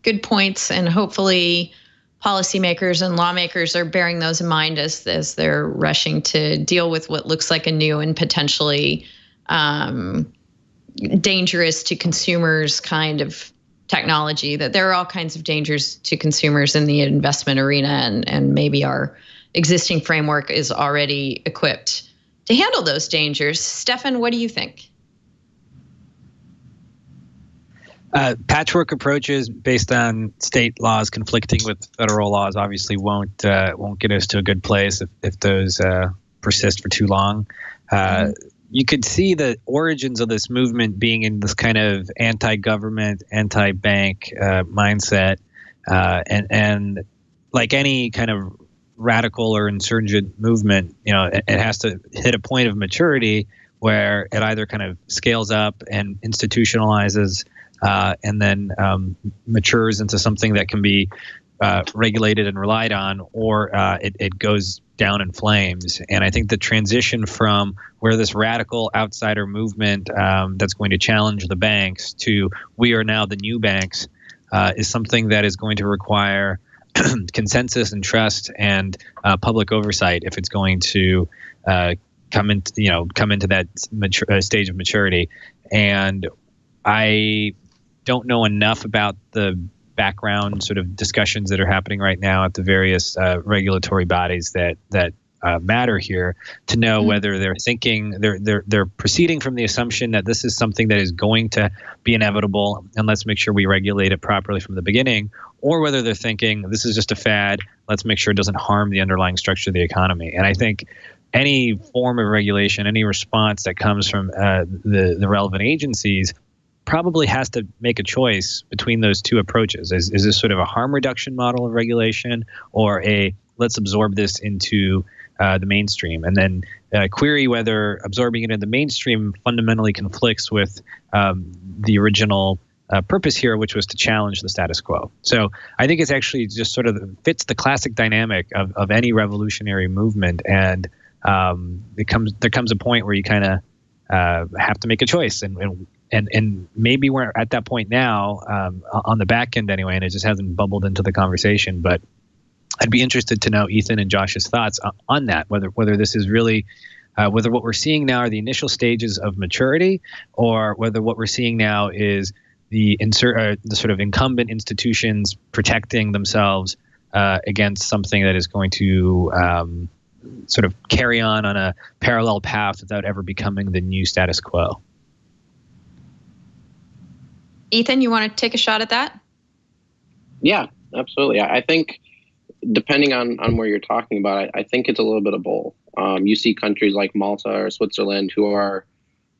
good points, and hopefully policymakers and lawmakers are bearing those in mind as they're rushing to deal with what looks like a new and potentially dangerous to consumers kind of technology. That there are all kinds of dangers to consumers in the investment arena, and maybe our existing framework is already equipped to handle those dangers. Stefan, what do you think? Patchwork approaches based on state laws conflicting with federal laws obviously won't get us to a good place if those persist for too long. You could see the origins of this movement being in this kind of anti-government, anti-bank mindset, and like any kind of radical or insurgent movement, it has to hit a point of maturity where it either kind of scales up and institutionalizes, and then matures into something that can be regulated and relied on, or it goes down in flames. And I think the transition from where this radical outsider movement that's going to challenge the banks to we are now the new banks is something that is going to require consensus and trust and public oversight if it's going to come into that stage of maturity. And I don't know enough about the background sort of discussions that are happening right now at the various regulatory bodies that matter here to know whether they're thinking they're proceeding from the assumption that this is something that is going to be inevitable and let's make sure we regulate it properly from the beginning, or whether they're thinking this is just a fad, let's make sure it doesn't harm the underlying structure of the economy. And I think any form of regulation, any response that comes from the relevant agencies probably has to make a choice between those two approaches. Is this sort of a harm reduction model of regulation, or a let's absorb this into the mainstream, and then query whether absorbing it in the mainstream fundamentally conflicts with the original purpose here, which was to challenge the status quo. So I think it's actually just sort of fits the classic dynamic of any revolutionary movement, and there comes a point where you kind of have to make a choice, and maybe we're at that point now on the back end anyway, and it just hasn't bubbled into the conversation. But I'd be interested to know Ethan and Josh's thoughts on that, whether this is really whether what we're seeing now are the initial stages of maturity, or whether what we're seeing now is the sort of incumbent institutions protecting themselves against something that is going to sort of carry on a parallel path without ever becoming the new status quo. Ethan, you want to take a shot at that? Yeah, absolutely. I think depending on where you're talking about, I think it's a little bit of both. You see countries like Malta or Switzerland who are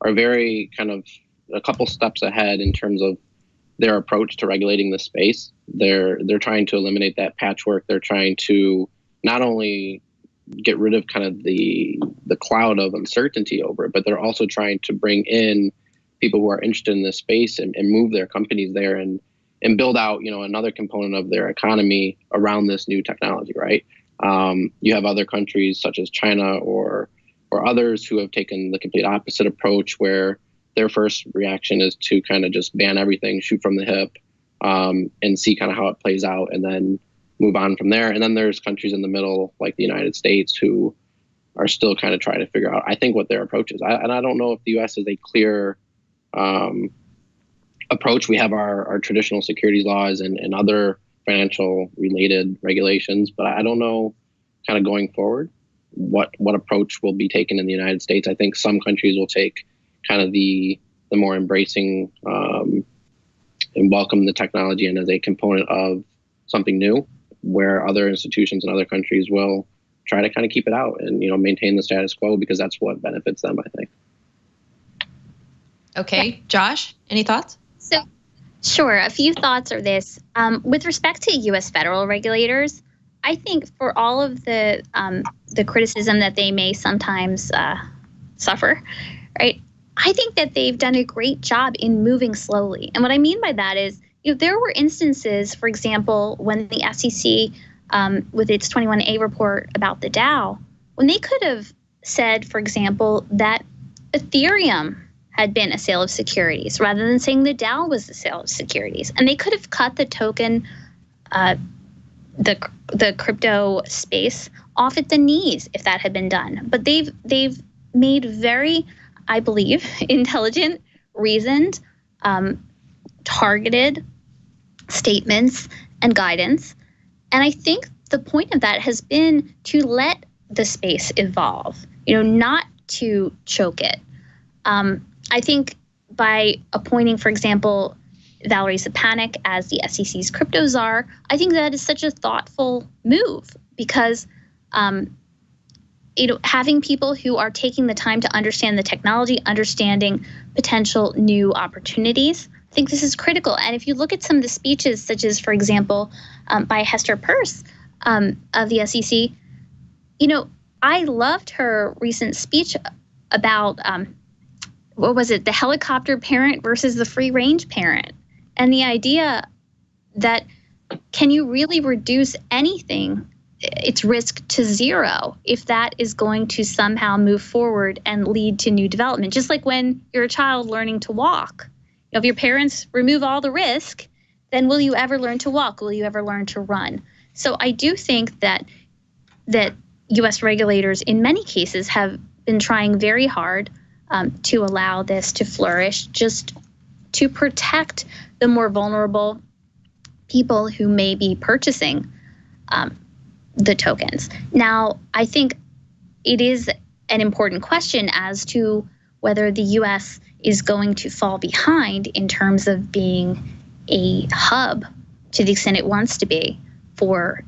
very kind of a couple steps ahead in terms of their approach to regulating the space. They're trying to eliminate that patchwork. They're trying to not only get rid of kind of the cloud of uncertainty over it, but they're also trying to bring in people who are interested in this space and move their companies there and build out, another component of their economy around this new technology, right? You have other countries such as China or others who have taken the complete opposite approach, where their first reaction is to kind of just ban everything, shoot from the hip, and see kind of how it plays out, and then move on from there. And then there's countries in the middle, like the United States, who are still kind of trying to figure out, I think, what their approach is. And I don't know if the U.S. is a clear approach. We have our traditional securities laws and other financial related regulations, but I don't know kind of going forward what approach will be taken in the United States. I think some countries will take kind of the more embracing and welcome the technology and as a component of something new, where other institutions in other countries will try to kind of keep it out and maintain the status quo, because that's what benefits them, I think. Okay, Josh, any thoughts? So, sure. A few thoughts are this. With respect to U.S. federal regulators, I think for all of the criticism that they may sometimes suffer, right? I think that they've done a great job in moving slowly. And what I mean by that is, there were instances, for example, when the SEC, with its 21A report about the Dow, when they could have said, for example, that Ethereum had been a sale of securities rather than saying the Dow was the sale of securities. And they could have cut the token, the crypto space off at the knees if that had been done. But they've made very, I believe, intelligent, reasoned, targeted statements and guidance. And I think the point of that has been to let the space evolve, not to choke it. I think by appointing, for example, Valerie Szczepanik as the SEC's crypto czar. I think that is such a thoughtful move because having people who are taking the time to understand the technology, understanding potential new opportunities, I think this is critical. And if you look at some of the speeches, such as, for example, by Hester Peirce of the SEC, I loved her recent speech about, what was it, the helicopter parent versus the free range parent. And the idea that can you really reduce anything, its risk to zero, if that is going to somehow move forward and lead to new development? Just like when you're a child learning to walk. If your parents remove all the risk, then will you ever learn to walk? Will you ever learn to run? So I do think that U.S. regulators in many cases have been trying very hard to allow this to flourish, just to protect the more vulnerable people who may be purchasing the tokens. Now, I think it is an important question as to whether the U.S. is going to fall behind in terms of being a hub, to the extent it wants to be, for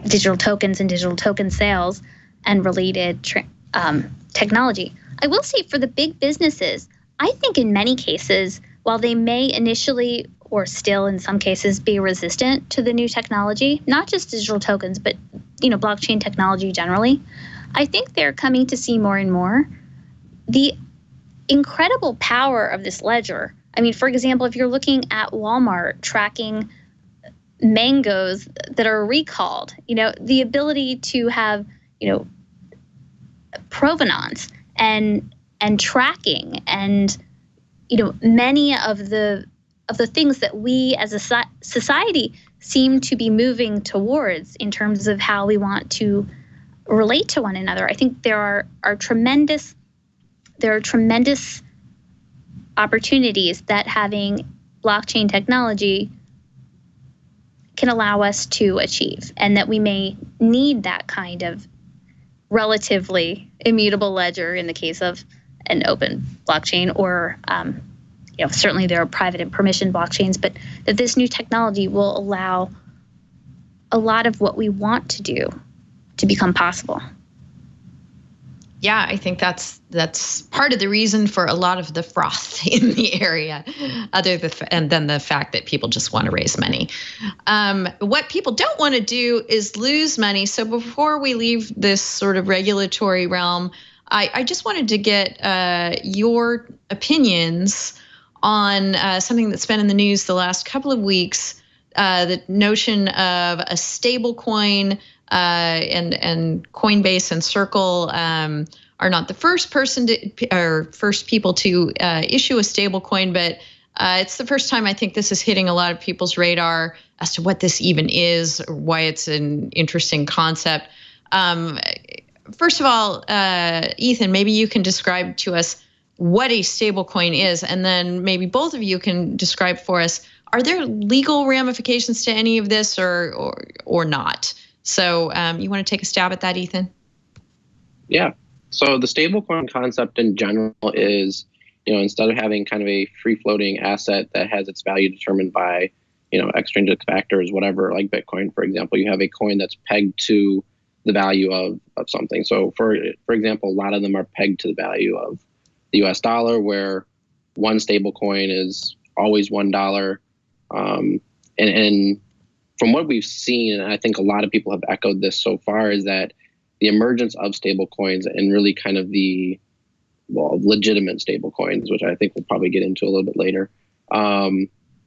digital tokens and digital token sales and related technology. I will say for the big businesses, I think in many cases, while they may initially or still in some cases be resistant to the new technology, not just digital tokens, but blockchain technology generally, I think they're coming to see more and more the incredible power of this ledger. I mean, for example, if you're looking at Walmart tracking mangoes that are recalled, the ability to have, provenance and tracking and, many of the things that we as a society seem to be moving towards in terms of how we want to relate to one another. I think there are tremendous opportunities that having blockchain technology can allow us to achieve, and that we may need that kind of relatively immutable ledger in the case of an open blockchain, or certainly there are private and permission blockchains, but that this new technology will allow a lot of what we want to do to become possible. Yeah, I think that's part of the reason for a lot of the froth in the area, and then the fact that people just want to raise money. What people don't want to do is lose money. So before we leave this sort of regulatory realm, I just wanted to get your opinions on something that's been in the news the last couple of weeks, the notion of a stable coin. And Coinbase and Circle are not the first people to issue a stable coin, but it's the first time I think this is hitting a lot of people's radar as to what this even is, or why it's an interesting concept. First of all, Ethan, maybe you can describe to us what a stable coin is, and then maybe both of you can describe for us, are there legal ramifications to any of this or not? So you want to take a stab at that, Ethan? Yeah. So the stablecoin concept in general is, instead of having kind of a free-floating asset that has its value determined by, extrinsic factors, whatever, like Bitcoin, for example, you have a coin that's pegged to the value of something. So for example, a lot of them are pegged to the value of the US dollar, where one stablecoin is always $1. And from what we've seen, and I think a lot of people have echoed this so far, is that the emergence of stable coins and really kind of the legitimate stable coins, which I think we'll probably get into a little bit later,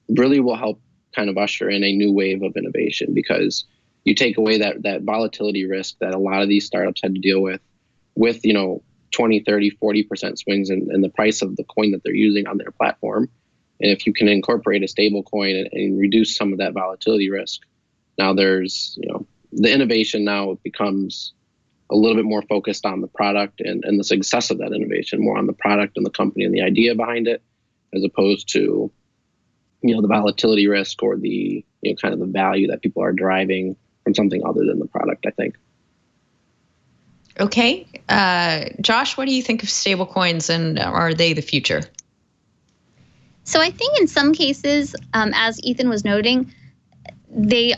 really will help kind of usher in a new wave of innovation, because you take away that volatility risk that a lot of these startups had to deal with 20, 30, 40% swings in the price of the coin that they're using on their platform. And if you can incorporate a stable coin and reduce some of that volatility risk, now there's, the innovation now becomes a little bit more focused on the product and the success of that innovation, more on the product and the company and the idea behind it, as opposed to, the volatility risk or the, kind of the value that people are deriving from something other than the product, I think. Okay. Josh, what do you think of stable coins, and are they the future? So I think in some cases, as Ethan was noting, they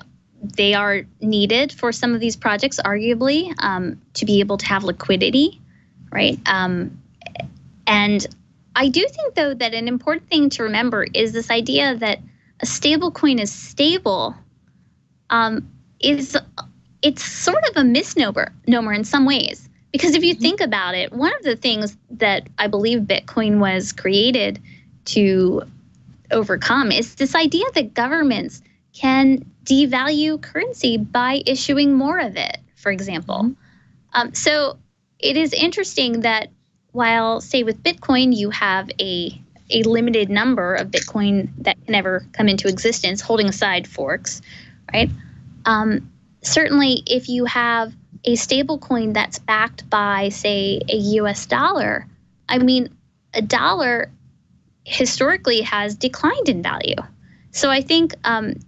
are needed for some of these projects, arguably, to be able to have liquidity, right? And I do think, though, that an important thing to remember is this idea that a stable coin is stable. It's sort of a misnomer in some ways, because if you think about it, one of the things that I believe Bitcoin was created to overcome is this idea that governments can devalue currency by issuing more of it, for example. So it is interesting that while, say, with Bitcoin, you have a limited number of Bitcoin that can ever come into existence, holding aside forks, right? Certainly, if you have a stable coin that's backed by, say, a US dollar, I mean, a dollar historically has declined in value. So I think,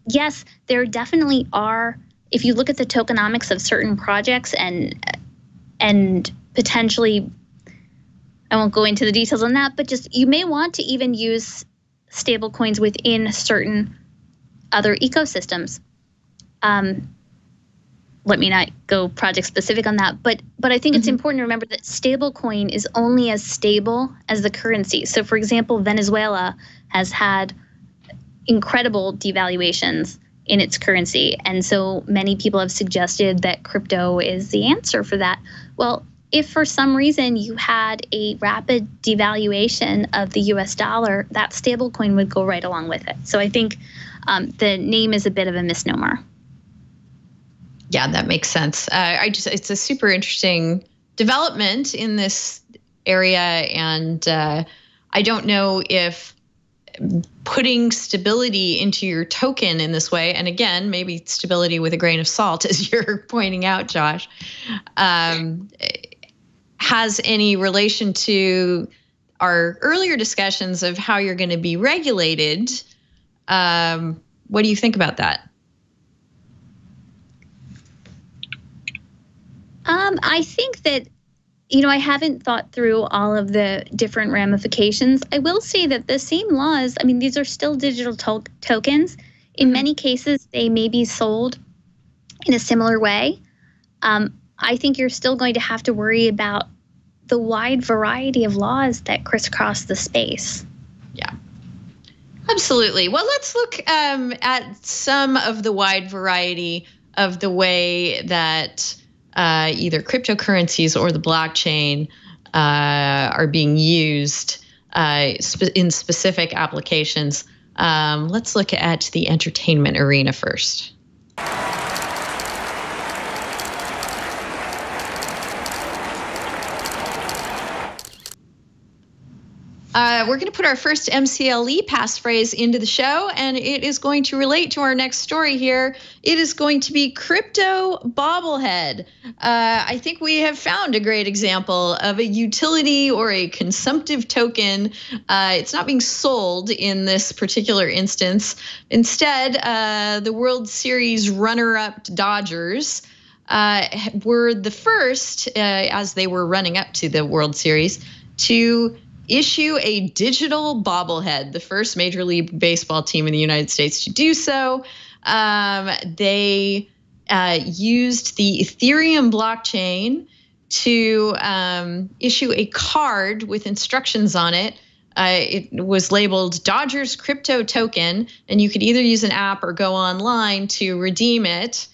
yes, there definitely are, if you look at the tokenomics of certain projects and potentially, I won't go into the details on that, but just you may want to even use stable coins within certain other ecosystems. Let me not go project specific on that, but I think it's important to remember that stable coin is only as stable as the currency. So for example, Venezuela has had incredible devaluations in its currency. And so many people have suggested that crypto is the answer for that. Well, if for some reason you had a rapid devaluation of the US dollar, that stable coin would go right along with it. So I think the name is a bit of a misnomer. Yeah, that makes sense. It's a super interesting development in this area. And I don't know if putting stability into your token in this way, and again, maybe stability with a grain of salt, as you're pointing out, Josh, has any relation to our earlier discussions of how you're going to be regulated. What do you think about that? I think that, I haven't thought through all of the different ramifications. I will say that the same laws, these are still digital tokens. In many cases, they may be sold in a similar way. I think you're still going to have to worry about the wide variety of laws that crisscross the space. Yeah, absolutely. Well, let's look at some of the wide variety of the way that either cryptocurrencies or the blockchain are being used in specific applications. Let's look at the entertainment arena first. We're going to put our first MCLE passphrase into the show, and it is going to relate to our next story here. It is going to be crypto bobblehead. I think we have found a great example of a utility or a consumptive token. It's not being sold in this particular instance. Instead, the World Series runner-up Dodgers were the first, as they were running up to the World Series, to issue a digital bobblehead, the first Major League Baseball team in the United States to do so. They used the Ethereum blockchain to issue a card with instructions on it. It was labeled Dodgers Crypto Token, and you could either use an app or go online to redeem it.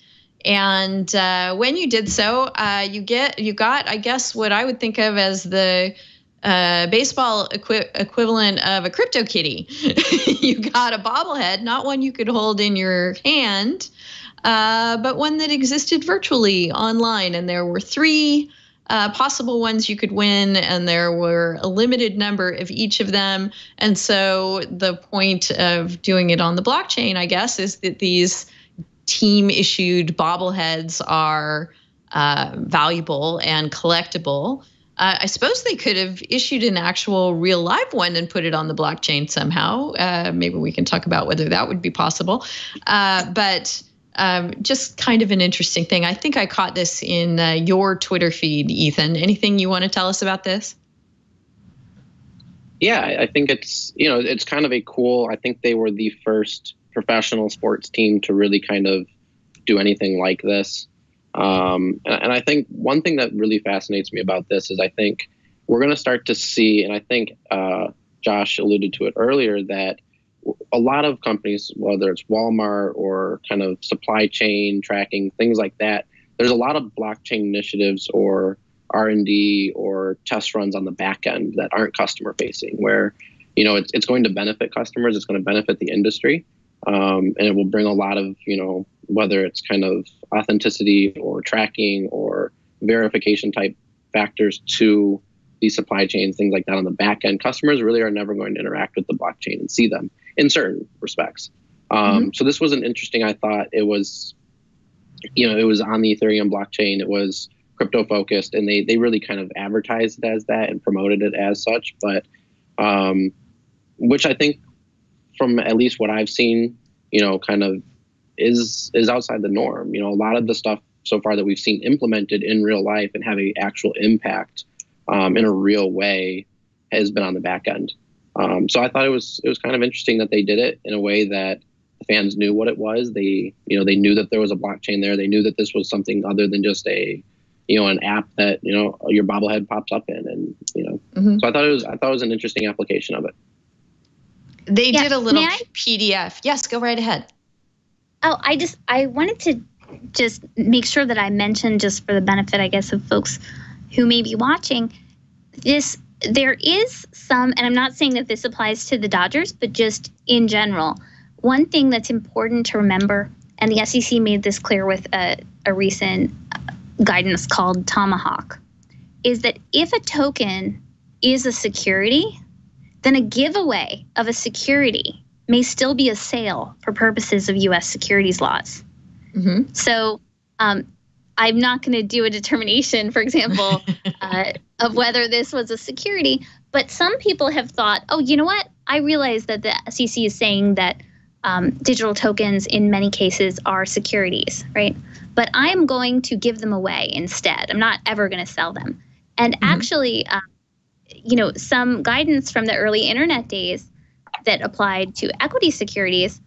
And when you did so, you got, I guess, what I would think of as the baseball equivalent of a crypto kitty. You got a bobblehead, not one you could hold in your hand, but one that existed virtually online. And there were 3 possible ones you could win, and there were a limited number of each of them. And so the point of doing it on the blockchain, I guess, is that these team-issued bobbleheads are valuable and collectible. I suppose they could have issued an actual real live one and put it on the blockchain somehow. Maybe we can talk about whether that would be possible. But just kind of an interesting thing. I think I caught this in your Twitter feed, Ethan. Anything you want to tell us about this? Yeah, I think it's, it's kind of a cool, I think they were the first professional sports team to really kind of do anything like this. And I think one thing that really fascinates me about this is I think we're going to start to see, and I think Josh alluded to it earlier, that a lot of companies, whether it's Walmart or kind of supply chain tracking, things like that, there's a lot of blockchain initiatives or R&D or test runs on the back end that aren't customer facing, where, it's going to benefit customers, it's going to benefit the industry, and it will bring a lot of, whether it's kind of authenticity or tracking or verification type factors to these supply chains, things like that on the back end. Customers really are never going to interact with the blockchain and see them in certain respects. So this was an interesting, I thought it was, it was on the Ethereum blockchain. It was crypto focused, and they really kind of advertised it as that and promoted it as such. But which I think from at least what I've seen, kind of is outside the norm. A lot of the stuff so far that we've seen implemented in real life and have an actual impact in a real way has been on the back end. So I thought it was kind of interesting that they did it in a way that the fans knew what it was. They knew that there was a blockchain there. They knew that this was something other than just an app that, your bobblehead pops up in, and, so I thought it was an interesting application of it. They did a little PDF. Yes, go right ahead. Oh, I wanted to just make sure that I mentioned, just for the benefit, I guess, of folks who may be watching this, there is some, and I'm not saying that this applies to the Dodgers, but just in general, one thing that's important to remember, and the SEC made this clear with a recent guidance called Tomahawk, is that if a token is a security, then a giveaway of a security may still be a sale for purposes of U.S. securities laws. So I'm not going to do a determination, for example, of whether this was a security, but some people have thought, oh, you know what? I realize that the SEC is saying that digital tokens in many cases are securities, right? But I'm going to give them away instead. I'm not ever going to sell them. And actually, some guidance from the early internet days that applied to equity securities,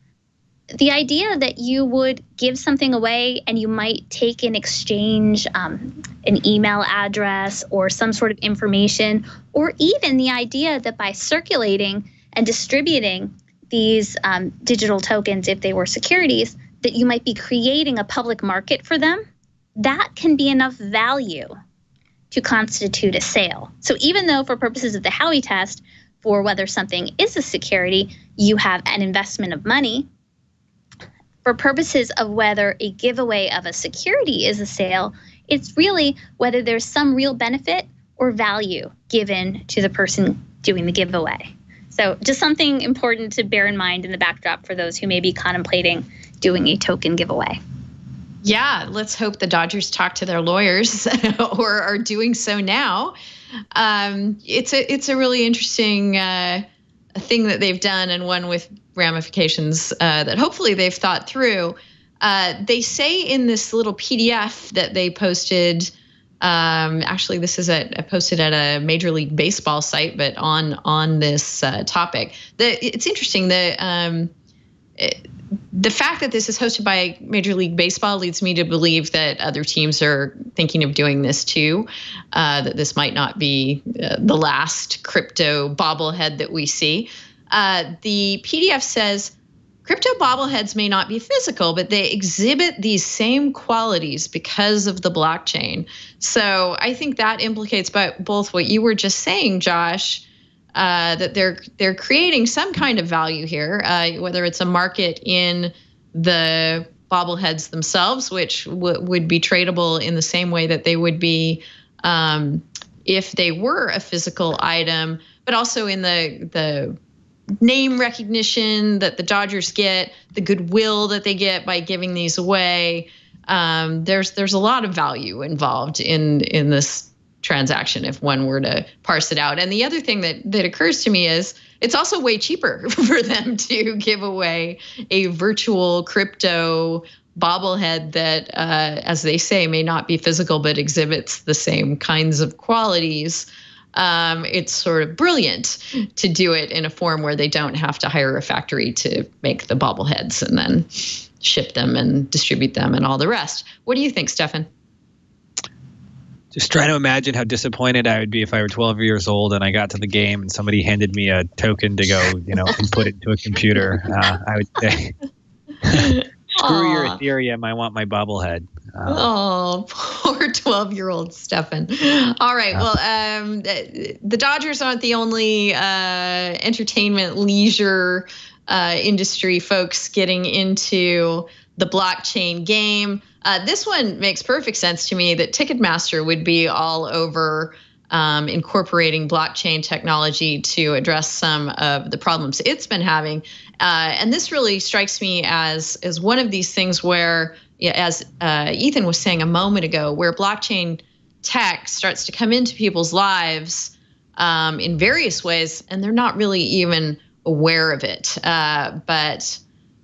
the idea that you would give something away and you might take in exchange an email address or some sort of information, or even the idea that by circulating and distributing these digital tokens, if they were securities, that you might be creating a public market for them, that can be enough value to constitute a sale. So even though for purposes of the Howey test, for whether something is a security, you have an investment of money, for purposes of whether a giveaway of a security is a sale, it's really whether there's some real benefit or value given to the person doing the giveaway. So just something important to bear in mind in the backdrop for those who may be contemplating doing a token giveaway. Yeah, let's hope the Dodgers talk to their lawyers or are doing so now. It's a really interesting thing that they've done, and one with ramifications that hopefully they've thought through. They say in this little PDF that they posted, actually this is posted at a Major League Baseball site, but on this topic, it's interesting. The fact that this is hosted by Major League Baseball leads me to believe that other teams are thinking of doing this too, that this might not be the last crypto bobblehead that we see. The PDF says, crypto bobbleheads may not be physical, but they exhibit these same qualities because of the blockchain. So I think that implicates both what you were just saying, Josh, that they're creating some kind of value here, whether it's a market in the bobbleheads themselves, which would be tradable in the same way that they would be if they were a physical item, but also in the name recognition that the Dodgers get, the goodwill that they get by giving these away. There's a lot of value involved in this transaction if one were to parse it out. And the other thing that occurs to me is it's also way cheaper for them to give away a virtual crypto bobblehead that, as they say, may not be physical but exhibits the same kinds of qualities. it's sort of brilliant to do it in a form where they don't have to hire a factory to make the bobbleheads and then ship them and distribute them and all the rest. What do you think, Stefan? Just trying to imagine how disappointed I would be if I were 12 years old and I got to the game and somebody handed me a token to go, input it into a computer. I would say, screw your Ethereum, I want my bobblehead. Poor 12-year-old Stefan. All right. Well, the Dodgers aren't the only entertainment leisure industry folks getting into the blockchain game. This one makes perfect sense to me that Ticketmaster would be all over incorporating blockchain technology to address some of the problems it's been having. And this really strikes me as one of these things where, as Ethan was saying a moment ago, where blockchain tech starts to come into people's lives in various ways, and they're not really even aware of it. But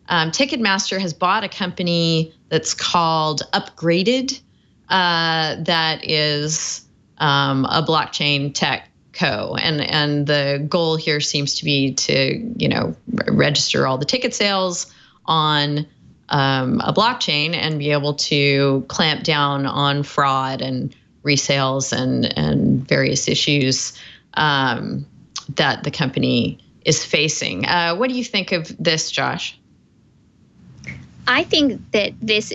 Ticketmaster has bought a company that's called Upgraded, that is a blockchain tech co. And the goal here seems to be to, register all the ticket sales on a blockchain and be able to clamp down on fraud and resales and various issues that the company is facing. What do you think of this, Josh? I think that this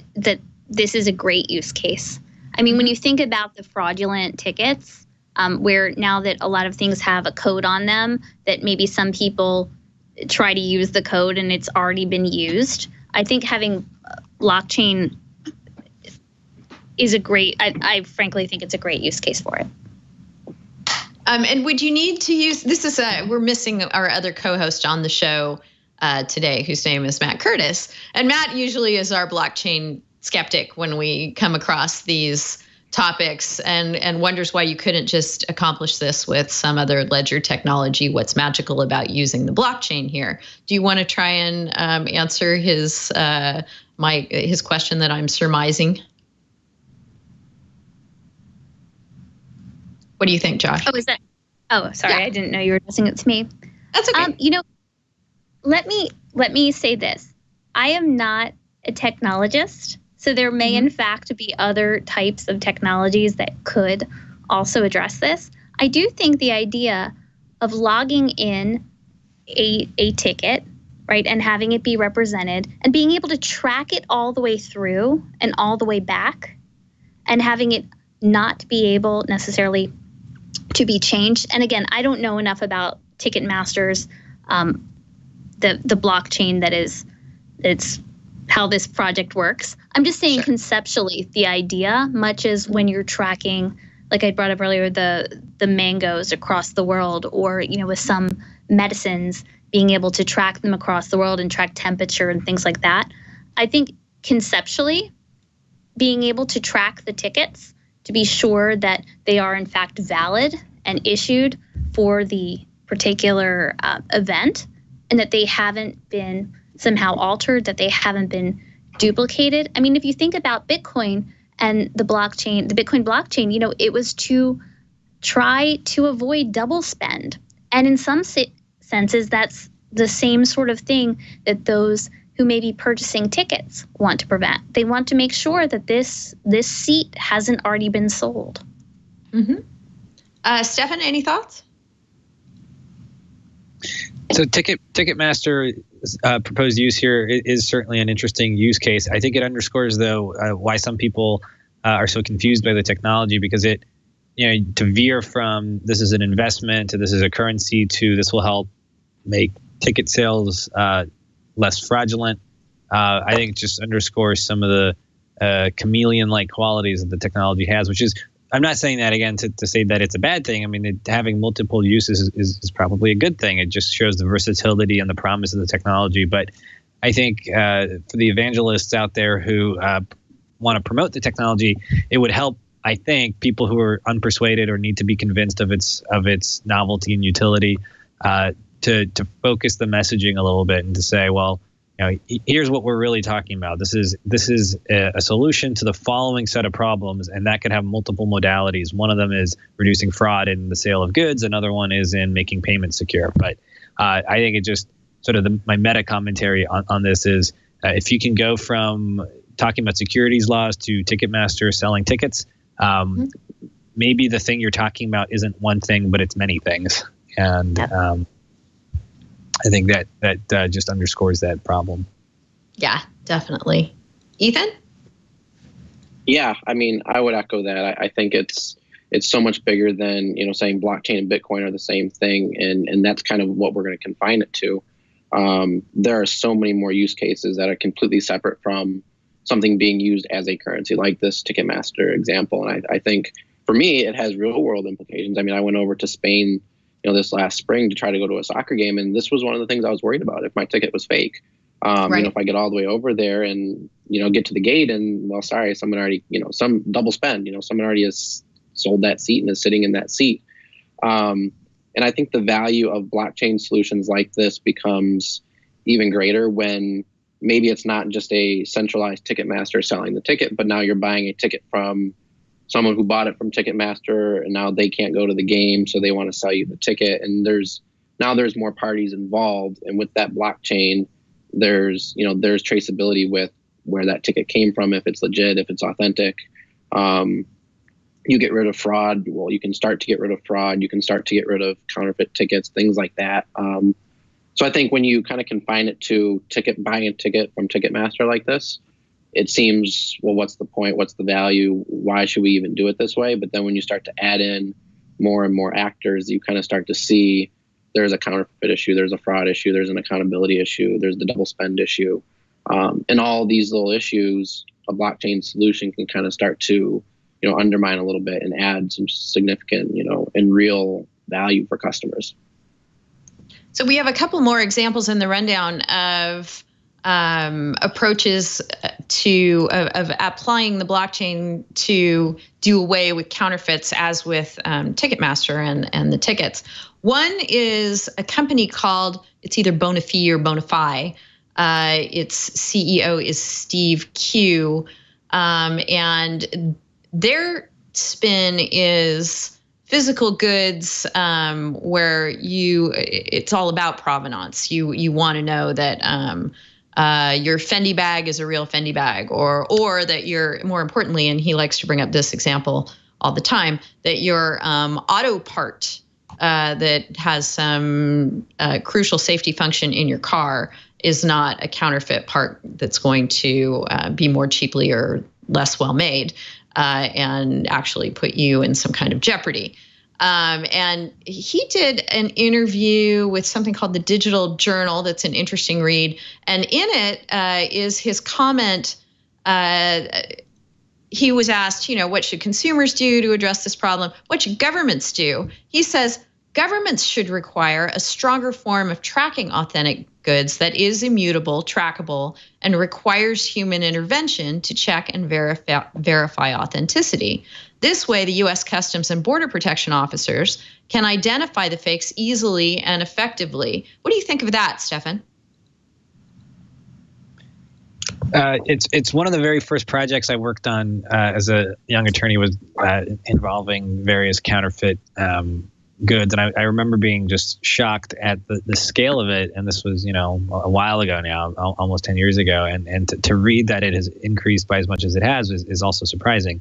is a great use case. I mean, when you think about the fraudulent tickets, where now that a lot of things have a code on them, that maybe some people try to use the code and it's already been used, I think having blockchain is I frankly think it's a great use case for it. And would you need to use, we're missing our other co-host on the show today, whose name is Matt Curtis. And Matt usually is our blockchain skeptic when we come across these topics and wonders why you couldn't just accomplish this with some other ledger technology. What's magical about using the blockchain here? Do you want to try and answer his question that I'm surmising? What do you think, Josh? Sorry, yeah. I didn't know you were addressing it to me. That's okay. Let me say this. I am not a technologist, so there may in fact be other types of technologies that could also address this. I do think the idea of logging in a ticket, right, and having it be represented and being able to track it all the way through and all the way back and having it not be able necessarily to be changed. And again, I don't know enough about Ticketmaster's the blockchain it's how this project works. I'm just saying conceptually the idea, much as when you're tracking, like I brought up earlier, the mangoes across the world, or with some medicines, being able to track them across the world and track temperature and things like that. I think conceptually being able to track the tickets to be sure that they are in fact valid and issued for the particular event, and that they haven't been somehow altered, that they haven't been duplicated. I mean, if you think about Bitcoin and the Bitcoin blockchain, it was to try to avoid double spend. And in some senses, that's the same sort of thing that those who may be purchasing tickets want to prevent. They want to make sure that this seat hasn't already been sold. Stefan, any thoughts? So Ticketmaster's proposed use here is certainly an interesting use case. I think it underscores, though, why some people are so confused by the technology, because it, to veer from this is an investment to this is a currency to this will help make ticket sales less fraudulent. I think it just underscores some of the chameleon-like qualities that the technology has, which is, I'm not saying that again to say that it's a bad thing. I mean, having multiple uses is probably a good thing. It just shows the versatility and the promise of the technology. But I think for the evangelists out there who want to promote the technology, it would help, I think, people who are unpersuaded or need to be convinced of its novelty and utility to focus the messaging a little bit and to say, well, here's what we're really talking about. This is a solution to the following set of problems, and that could have multiple modalities. One of them is reducing fraud in the sale of goods. Another one is in making payments secure. But I think it just sort of my meta commentary on this is if you can go from talking about securities laws to Ticketmaster selling tickets, maybe the thing you're talking about isn't one thing, but it's many things. And I think that just underscores that problem. Yeah, definitely. Ethan? Yeah, I mean, I would echo that. I think it's so much bigger than, saying blockchain and Bitcoin are the same thing. And that's kind of what we're going to confine it to. There are so many more use cases that are completely separate from something being used as a currency, like this Ticketmaster example. And I think for me, it has real world implications. I mean, I went over to Spain this last spring to try to go to a soccer game. And this was one of the things I was worried about if my ticket was fake. Right. If I get all the way over there and, get to the gate and, well, sorry, someone already, some double spend, someone already has sold that seat and is sitting in that seat. And I think the value of blockchain solutions like this becomes even greater when maybe it's not just a centralized Ticketmaster selling the ticket, but now you're buying a ticket from someone who bought it from Ticketmaster and now they can't go to the game, so they want to sell you the ticket. And there's more parties involved. And with that blockchain, there's traceability with where that ticket came from, if it's legit, if it's authentic. You get rid of fraud. Well, you can start to get rid of fraud. You can start to get rid of counterfeit tickets, things like that. So I think when you kind of confine it to buying a ticket from Ticketmaster like this, it seems, well, what's the point? What's the value? Why should we even do it this way? But then when you start to add in more and more actors, you kind of start to see there's a counterfeit issue, there's a fraud issue, there's an accountability issue, there's the double spend issue. And all these little issues, a blockchain solution can kind of start to, undermine a little bit and add some significant, and real value for customers. So we have a couple more examples in the rundown of approaches of applying the blockchain to do away with counterfeits, as with Ticketmaster and the tickets. One is a company called, it's either Bonafide or Bonafide. Its CEO is Steve Q. And their spin is physical goods, where it's all about provenance. You want to know that your Fendi bag is a real Fendi bag, or that you're, more importantly, and he likes to bring up this example all the time, that your auto part that has some crucial safety function in your car is not a counterfeit part that's going to be more cheaply or less well made and actually put you in some kind of jeopardy. And he did an interview with something called the Digital Journal. That's an interesting read. And in it is his comment. He was asked, what should consumers do to address this problem? What should governments do? He says, governments should require a stronger form of tracking authentic goods that is immutable, trackable, and requires human intervention to check and verify authenticity. This way, the U.S. Customs and Border Protection officers can identify the fakes easily and effectively. What do you think of that, Stefan? It's one of the very first projects I worked on as a young attorney, was involving various counterfeit goods. And I remember being just shocked at the scale of it. And this was, a while ago now, almost 10 years ago. And to read that it has increased by as much as it has is also surprising.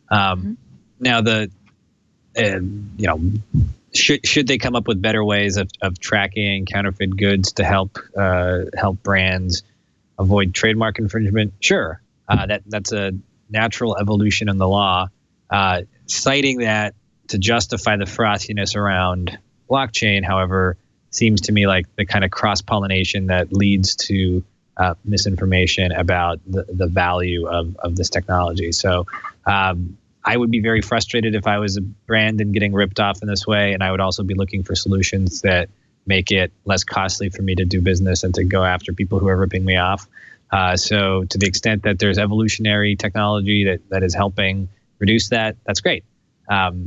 Now, should they come up with better ways of tracking counterfeit goods to help brands avoid trademark infringement? Sure. That's a natural evolution in the law. Citing that to justify the frothiness around blockchain, however, seems to me like the kind of cross-pollination that leads to misinformation about the value of this technology. So I would be very frustrated if I was a brand and getting ripped off in this way, and I would also be looking for solutions that make it less costly for me to do business and to go after people who are ripping me off. So to the extent that there's evolutionary technology that is helping reduce that, that's great. I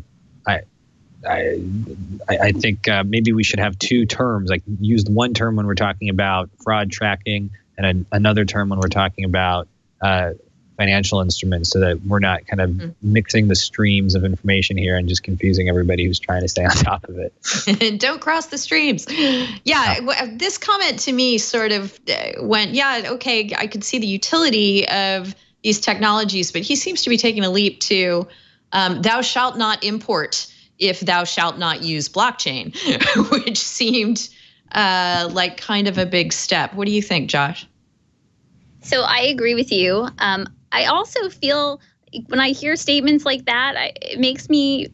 think maybe we should have two terms, like use one term when we're talking about fraud tracking and another term when we're talking about financial instruments, so that we're not kind of mixing the streams of information here and just confusing everybody who's trying to stay on top of it. Don't cross the streams. Yeah, this comment to me sort of went, yeah, okay, I could see the utility of these technologies, but he seems to be taking a leap to thou shalt not import if thou shalt not use blockchain, which seemed like kind of a big step. What do you think, Josh? So I agree with you. I also feel when I hear statements like that, it makes me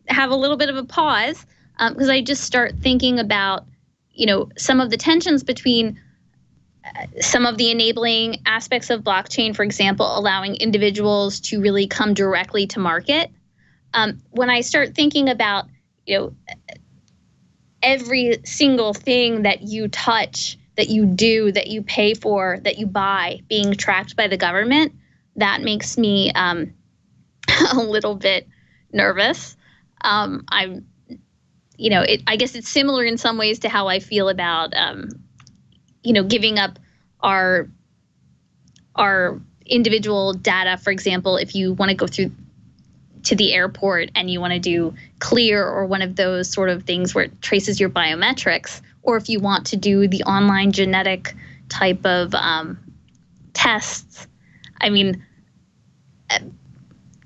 have a little bit of a pause because I just start thinking about, some of the tensions between some of the enabling aspects of blockchain, for example, allowing individuals to really come directly to market. When I start thinking about, every single thing that you touch, that you do, that you pay for, that you buy being tracked by the government, that makes me a little bit nervous. I guess it's similar in some ways to how I feel about, giving up our individual data. For example, if you want to go through to the airport and you want to do Clear or one of those sort of things where it traces your biometrics, or if you want to do the online genetic type of tests. I mean,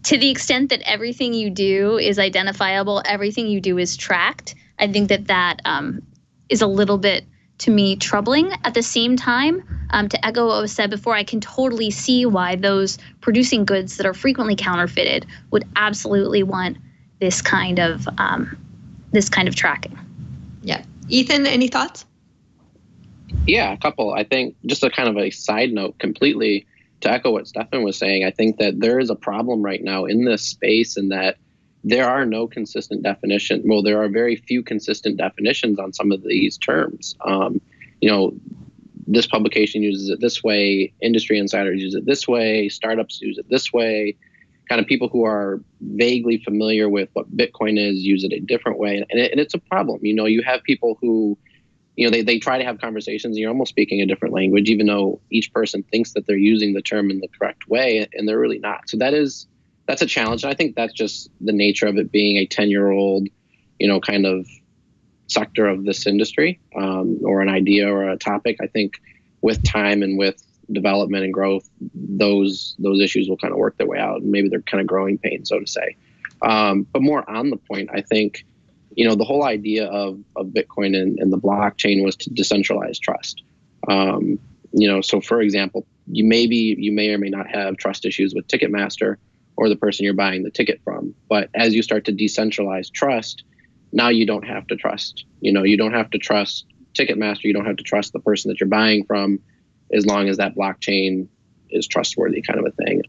to the extent that everything you do is identifiable, everything you do is tracked, I think that is a little bit, to me, troubling. At the same time, to echo what was said before, I can totally see why those producing goods that are frequently counterfeited would absolutely want this kind of tracking. Yeah. Ethan, any thoughts? Yeah, a couple. I think just a kind of a side note completely to echo what Stefan was saying, I think that there is a problem right now in this space in that there are no consistent definition. Well, there are very few consistent definitions on some of these terms. This publication uses it this way, industry insiders use it this way, startups use it this way. Kind of people who are vaguely familiar with what Bitcoin is use it a different way. And it's a problem. You have people who, they try to have conversations and you're almost speaking a different language, even though each person thinks that they're using the term in the correct way, and they're really not. So that's a challenge. And I think that's just the nature of it being a 10-year-old, kind of sector of this industry, or an idea or a topic. I think with time and with development and growth, those issues will kind of work their way out, and maybe they're kind of growing pains, so to say. But more on the point, I think, the whole idea of Bitcoin and the blockchain was to decentralize trust. So for example, you may or may not have trust issues with Ticketmaster or the person you're buying the ticket from. But as you start to decentralize trust, now you don't have to trust. You don't have to trust Ticketmaster. You don't have to trust the person that you're buying from, as long as that blockchain is trustworthy, kind of a thing.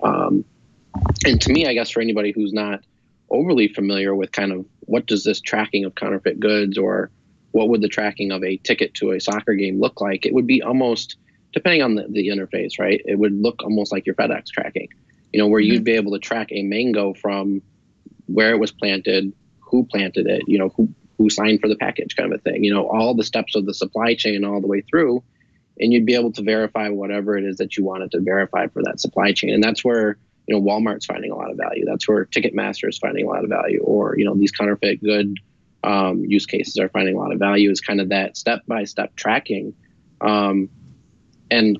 And to me, I guess for anybody who's not overly familiar with kind of what does this tracking of counterfeit goods, or what would the tracking of a ticket to a soccer game look like, it would be almost, depending on the interface, right? It would look almost like your FedEx tracking, where you'd be able to track a mango from where it was planted, who planted it, who signed for the package, kind of a thing, all the steps of the supply chain all the way through. And you'd be able to verify whatever it is that you wanted to verify for that supply chain. And that's where, Walmart's finding a lot of value. That's where Ticketmaster is finding a lot of value, or, these counterfeit good use cases are finding a lot of value, is kind of that step-by-step tracking. And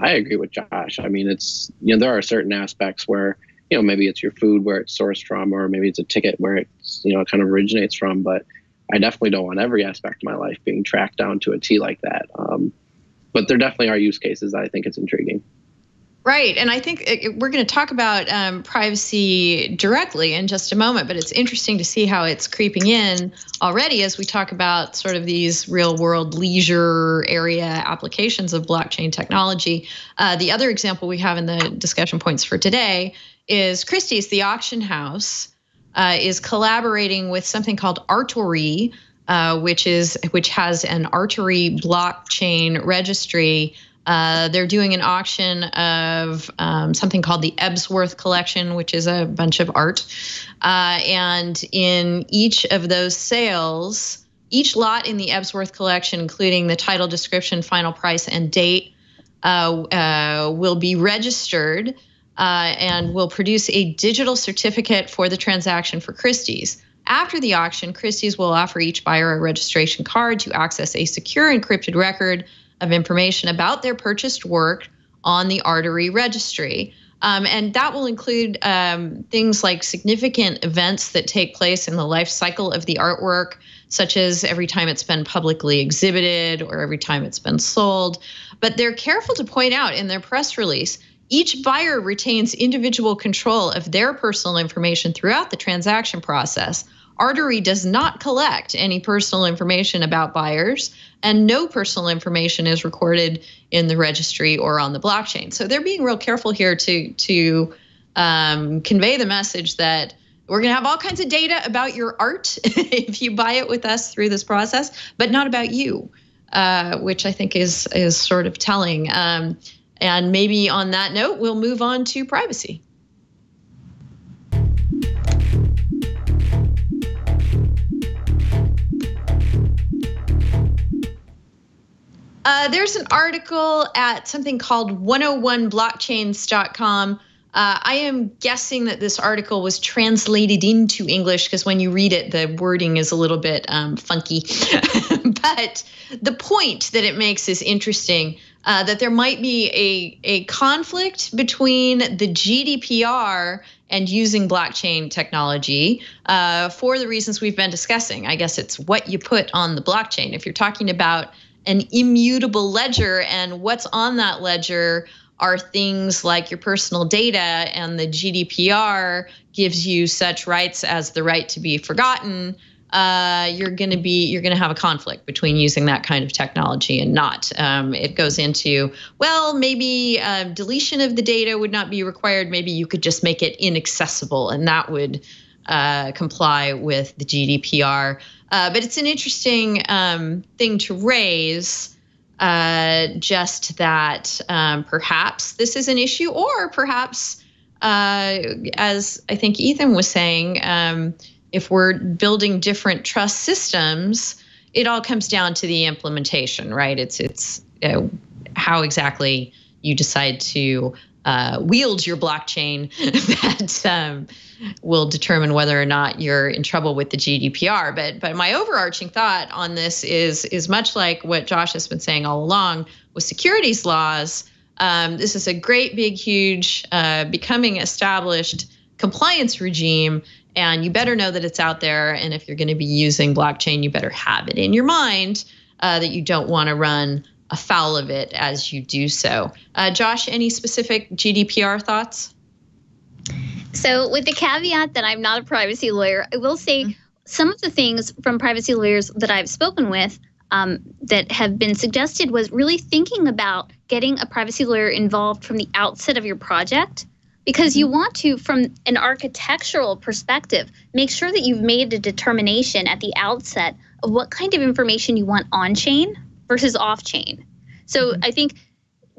I agree with Josh. I mean, it's, there are certain aspects where, maybe it's your food where it's sourced from, or maybe it's a ticket where it's, it kind of originates from. But I definitely don't want every aspect of my life being tracked down to a T like that. But there definitely are use cases that I think it's intriguing. Right. And I think we're going to talk about privacy directly in just a moment, but it's interesting to see how it's creeping in already as we talk about sort of these real world leisure area applications of blockchain technology. The other example we have in the discussion points for today is Christie's, the auction house, is collaborating with something called Artory, which has an artery blockchain registry. They're doing an auction of something called the Ebsworth collection, which is a bunch of art. And in each of those sales, each lot in the Ebsworth collection, including the title, description, final price, and date, will be registered and will produce a digital certificate for the transaction for Christie's. After the auction, Christie's will offer each buyer a registration card to access a secure encrypted record of information about their purchased work on the Artery registry. And that will include things like significant events that take place in the life cycle of the artwork, such as every time it's been publicly exhibited or every time it's been sold. But they're careful to point out in their press release, each buyer retains individual control of their personal information throughout the transaction process. Artery does not collect any personal information about buyers, and no personal information is recorded in the registry or on the blockchain. So they're being real careful here to convey the message that we're going to have all kinds of data about your art if you buy it with us through this process, but not about you, which I think is sort of telling. And maybe on that note, we'll move on to privacy. There's an article at something called 101blockchains.com. I am guessing that this article was translated into English because when you read it, the wording is a little bit funky. But the point that it makes is interesting, that there might be a conflict between the GDPR and using blockchain technology for the reasons we've been discussing. I guess it's what you put on the blockchain. If you're talking about an immutable ledger and what's on that ledger are things like your personal data, and the GDPR gives you such rights as the right to be forgotten, you're going to have a conflict between using that kind of technology and not. It goes into, well, maybe deletion of the data would not be required. Maybe you could just make it inaccessible, and that would comply with the GDPR. But it's an interesting thing to raise, just that perhaps this is an issue, or perhaps, as I think Ethan was saying, if we're building different trust systems, it all comes down to the implementation, right? It's how exactly you decide to wield your blockchain that will determine whether or not you're in trouble with the GDPR. But my overarching thought on this is much like what Josh has been saying all along with securities laws. This is a great, big, huge, becoming established compliance regime, and you better know that it's out there. And if you're going to be using blockchain, you better have it in your mind that you don't want to run afoul of it as you do so. Josh, any specific GDPR thoughts? So with the caveat that I'm not a privacy lawyer, I will say some of the things from privacy lawyers that I've spoken with that have been suggested was really thinking about getting a privacy lawyer involved from the outset of your project, because you want to, from an architectural perspective, make sure that you've made a determination at the outset of what kind of information you want on-chain versus off-chain. So I think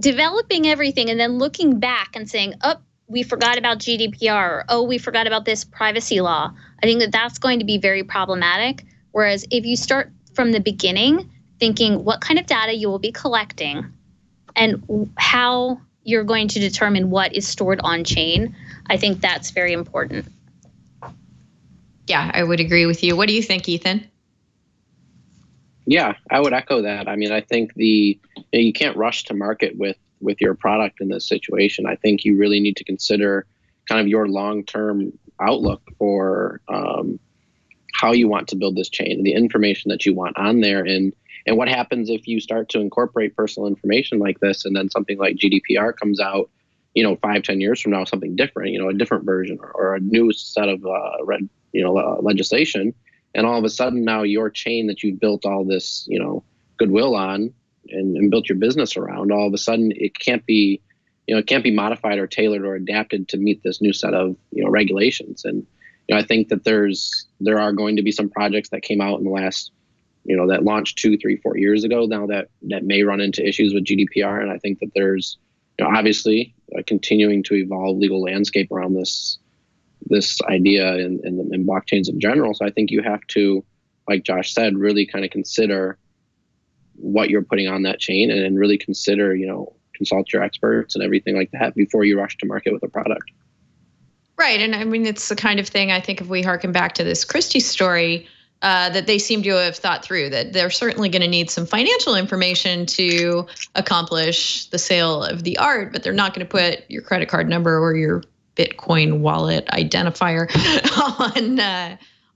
developing everything and then looking back and saying, oh, we forgot about GDPR, or, oh, we forgot about this privacy law. I think that that's going to be very problematic. Whereas if you start from the beginning thinking what kind of data you will be collecting and how you're going to determine what is stored on chain, I think that's very important. Yeah, I would agree with you. What do you think, Ethan? Yeah, I would echo that. I mean, I think you can't rush to market with your product in this situation. I think you really need to consider kind of your long-term outlook for how you want to build this chain, the information that you want on there, and what happens if you start to incorporate personal information like this, and then something like GDPR comes out, 5-10 years from now, something different, a different version or a new set of legislation, and all of a sudden now your chain that you've built all this, goodwill on and built your business around, all of a sudden it can't be modified or tailored or adapted to meet this new set of regulations. And I think that there are going to be some projects that came out in the last that launched 2, 3, 4 years ago now that may run into issues with GDPR. And I think that there's obviously a continuing to evolve legal landscape around this idea and blockchains in general. So I think you have to, like Josh said, really kind of consider what you're putting on that chain and really consider, consult your experts and everything like that before you rush to market with a product. Right. And I mean, it's the kind of thing, I think, if we harken back to this Christie story, that they seem to have thought through, that they're certainly going to need some financial information to accomplish the sale of the art, but they're not going to put your credit card number or your Bitcoin wallet identifier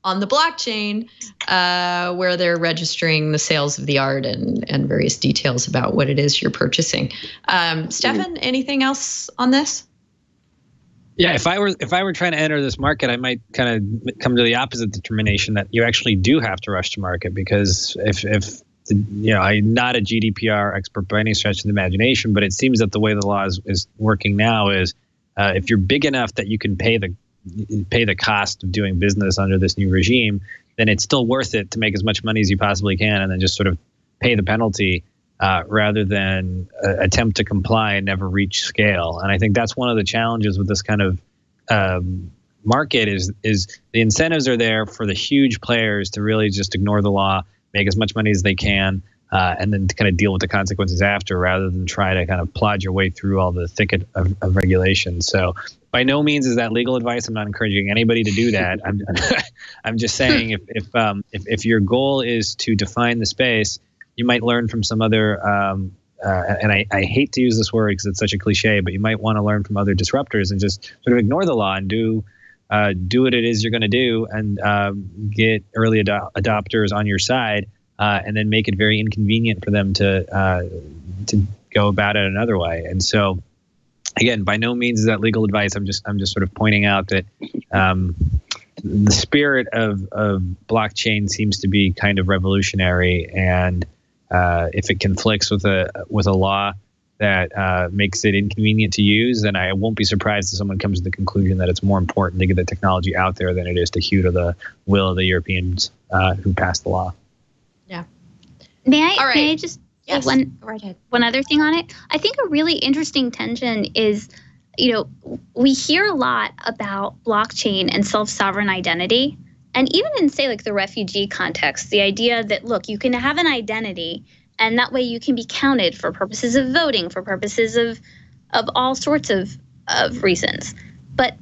on the blockchain, where they're registering the sales of the art and various details about what it is you're purchasing. Stefan, anything else on this? Yeah, if I were trying to enter this market, I might kind of come to the opposite determination that you actually do have to rush to market, because I'm not a GDPR expert by any stretch of the imagination, but it seems that the way the law is working now is if you're big enough that you can pay the cost of doing business under this new regime, then it's still worth it to make as much money as you possibly can and then just sort of pay the penalty rather than attempt to comply and never reach scale. And I think that's one of the challenges with this kind of market is the incentives are there for the huge players to really just ignore the law, make as much money as they can, and then to kind of deal with the consequences after, rather than try to kind of plod your way through all the thicket of regulations. So by no means is that legal advice. I'm not encouraging anybody to do that. I'm just saying if your goal is to define the space, you might learn from some other, and I hate to use this word because it's such a cliche, but you might want to learn from other disruptors and just sort of ignore the law and do what it is you're going to do, and get early adopters on your side, and then make it very inconvenient for them to go about it another way. And so, again, by no means is that legal advice. I'm just sort of pointing out that the spirit of blockchain seems to be kind of revolutionary, and if it conflicts with a law that makes it inconvenient to use, then I won't be surprised if someone comes to the conclusion that it's more important to get the technology out there than it is to hew to the will of the Europeans who passed the law. Yeah. May I just yes, one go right ahead. One other thing on it? I think a really interesting tension is, we hear a lot about blockchain and self-sovereign identity. And even in, say, like the refugee context, the idea that, look, you can have an identity and that way you can be counted for purposes of voting, for purposes of all sorts of reasons. But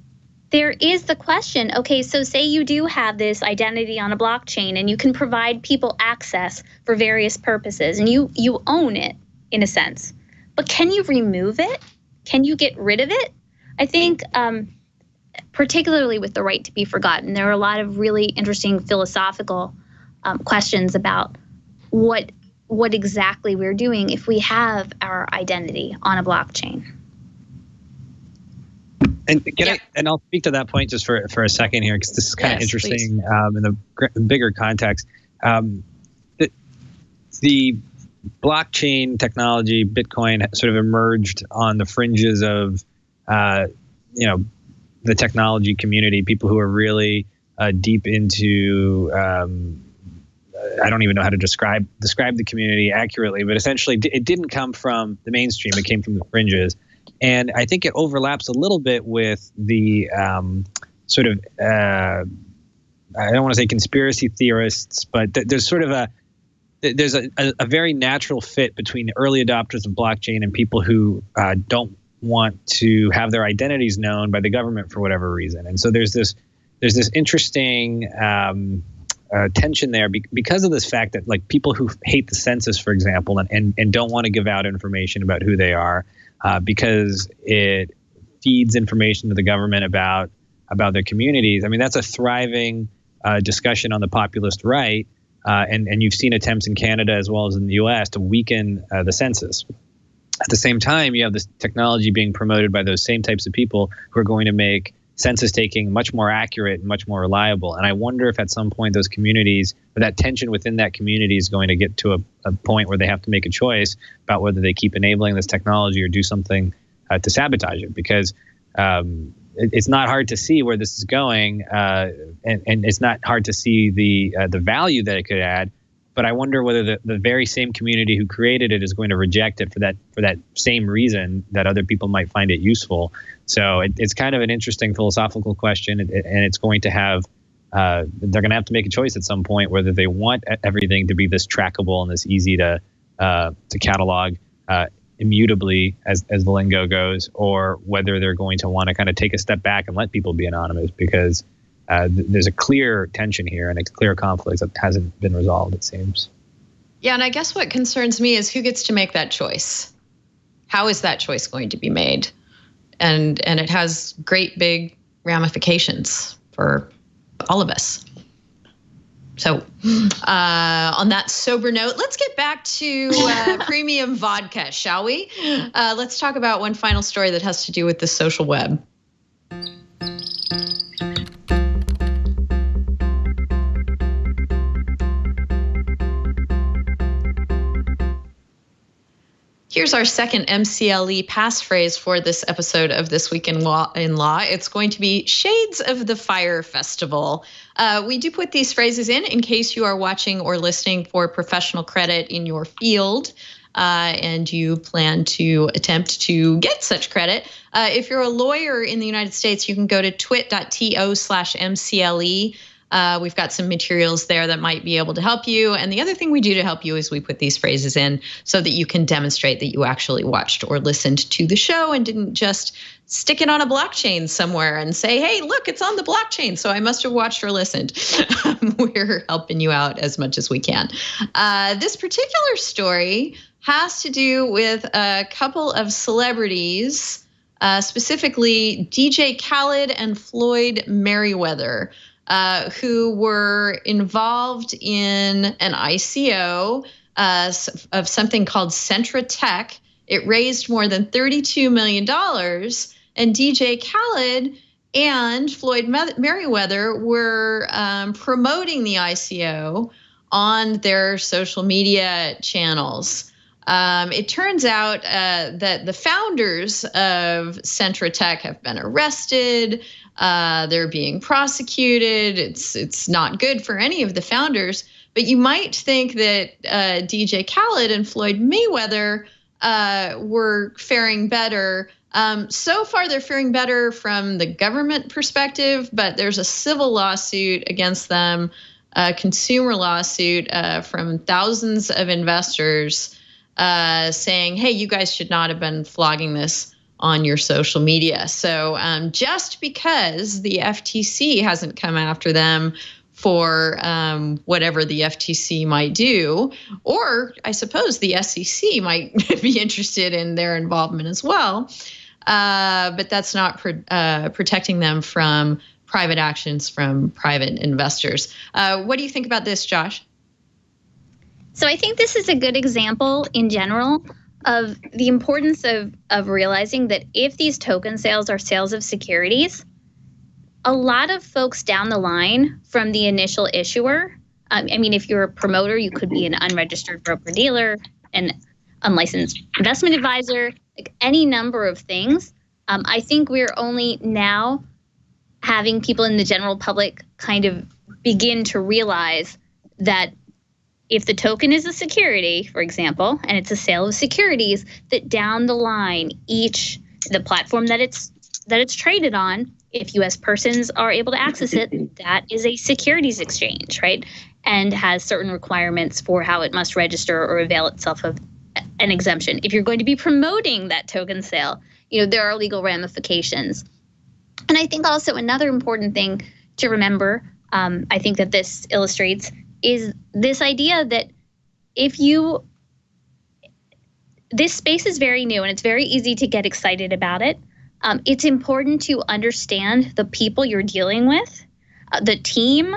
there is the question, okay, so say you do have this identity on a blockchain and you can provide people access for various purposes and you own it in a sense. But can you remove it? Can you get rid of it? I think particularly with the right to be forgotten, there are a lot of really interesting philosophical questions about what exactly we're doing if we have our identity on a blockchain. And I'll speak to that point just for a second here, because this is kind of interesting in the bigger context. The blockchain technology, Bitcoin, sort of emerged on the fringes of the technology community, people who are really deep into, I don't even know how to describe the community accurately, but essentially it didn't come from the mainstream, it came from the fringes. And I think it overlaps a little bit with the sort of, I don't want to say conspiracy theorists, but there's sort of a very natural fit between the early adopters of blockchain and people who don't want to have their identities known by the government for whatever reason. And so there's this interesting tension there because of this fact that, like, people who hate the census, for example, and don't want to give out information about who they are because it feeds information to the government about their communities. I mean, that's a thriving discussion on the populist right. And you've seen attempts in Canada as well as in the US to weaken the census. At the same time, you have this technology being promoted by those same types of people who are going to make census taking much more accurate and much more reliable. And I wonder if at some point those communities, or that tension within that community, is going to get to a point where they have to make a choice about whether they keep enabling this technology or do something to sabotage it. Because it's not hard to see where this is going, and it's not hard to see the value that it could add. But I wonder whether the very same community who created it is going to reject it for that same reason that other people might find it useful. So it's kind of an interesting philosophical question, and it's going to have they're going to have to make a choice at some point whether they want everything to be this trackable and this easy to catalog, immutably, as the lingo goes, or whether they're going to want to kind of take a step back and let people be anonymous, because there's a clear tension here and a clear conflict that hasn't been resolved, it seems. Yeah, and I guess what concerns me is who gets to make that choice. How is that choice going to be made? And it has great big ramifications for all of us. So on that sober note, let's get back to premium vodka, shall we? Let's talk about one final story that has to do with the social web. Here's our second MCLE passphrase for this episode of This Week in Law. It's going to be Shades of the Fire Festival. We do put these phrases in case you are watching or listening for professional credit in your field, and you plan to attempt to get such credit. If you're a lawyer in the United States, you can go to twit.to/MCLE. We've got some materials there that might be able to help you. And the other thing we do to help you is we put these phrases in so that you can demonstrate that you actually watched or listened to the show and didn't just stick it on a blockchain somewhere and say, hey, look, it's on the blockchain, so I must have watched or listened. We're helping you out as much as we can. This particular story has to do with a couple of celebrities, specifically DJ Khaled and Floyd Mayweather, who were involved in an ICO of something called Centra Tech. It raised more than $32 million, and DJ Khaled and Floyd Mayweather were promoting the ICO on their social media channels. It turns out that the founders of Centra Tech have been arrested. They're being prosecuted. It's not good for any of the founders. But you might think that DJ Khaled and Floyd Mayweather were faring better. So far, they're faring better from the government perspective, but there's a civil lawsuit against them, a consumer lawsuit from thousands of investors saying, hey, you guys should not have been flogging this on your social media. So just because the FTC hasn't come after them for whatever the FTC might do, or I suppose the SEC might be interested in their involvement as well, but that's not protecting them from private actions from private investors. What do you think about this, Josh? So I think this is a good example in general of the importance of realizing that if these token sales are sales of securities, a lot of folks down the line from the initial issuer, I mean, if you're a promoter, you could be an unregistered broker-dealer, an unlicensed investment advisor, like any number of things. I think we're only now having people in the general public kind of begin to realize that if the token is a security, for example, and it's a sale of securities, that down the line, the platform that it's traded on, if U.S. persons are able to access it, that is a securities exchange, right? And has certain requirements for how it must register or avail itself of an exemption. If you're going to be promoting that token sale, there are legal ramifications. And I think also another important thing to remember, I think that this illustrates, is this idea that this space is very new and it's very easy to get excited about it. It's important to understand the people you're dealing with, the team.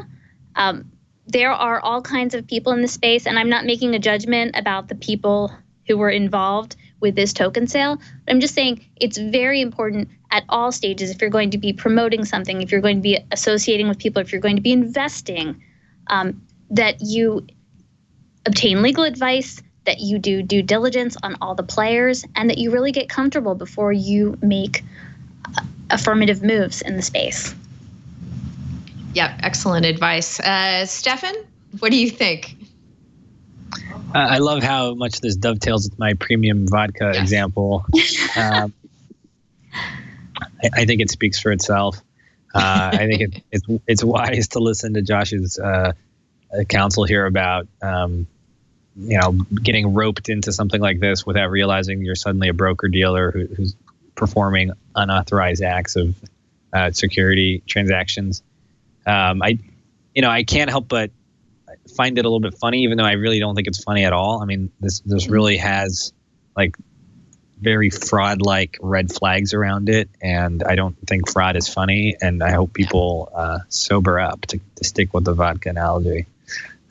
There are all kinds of people in the space, and I'm not making a judgment about the people who were involved with this token sale. I'm just saying it's very important at all stages, if you're going to be promoting something, if you're going to be associating with people, if you're going to be investing, that you obtain legal advice, that you do due diligence on all the players, and that you really get comfortable before you make affirmative moves in the space. Yeah, excellent advice. Stefan, what do you think? I love how much this dovetails with my premium vodka example. I think it speaks for itself. I think it's wise to listen to Josh's counsel here about getting roped into something like this without realizing you're suddenly a broker dealer who's performing unauthorized acts of security transactions. I can't help but find it a little bit funny, even though I really don't think it's funny at all. I mean, this really has like very fraud-like red flags around it, and I don't think fraud is funny. And I hope people sober up, to stick with the vodka analogy.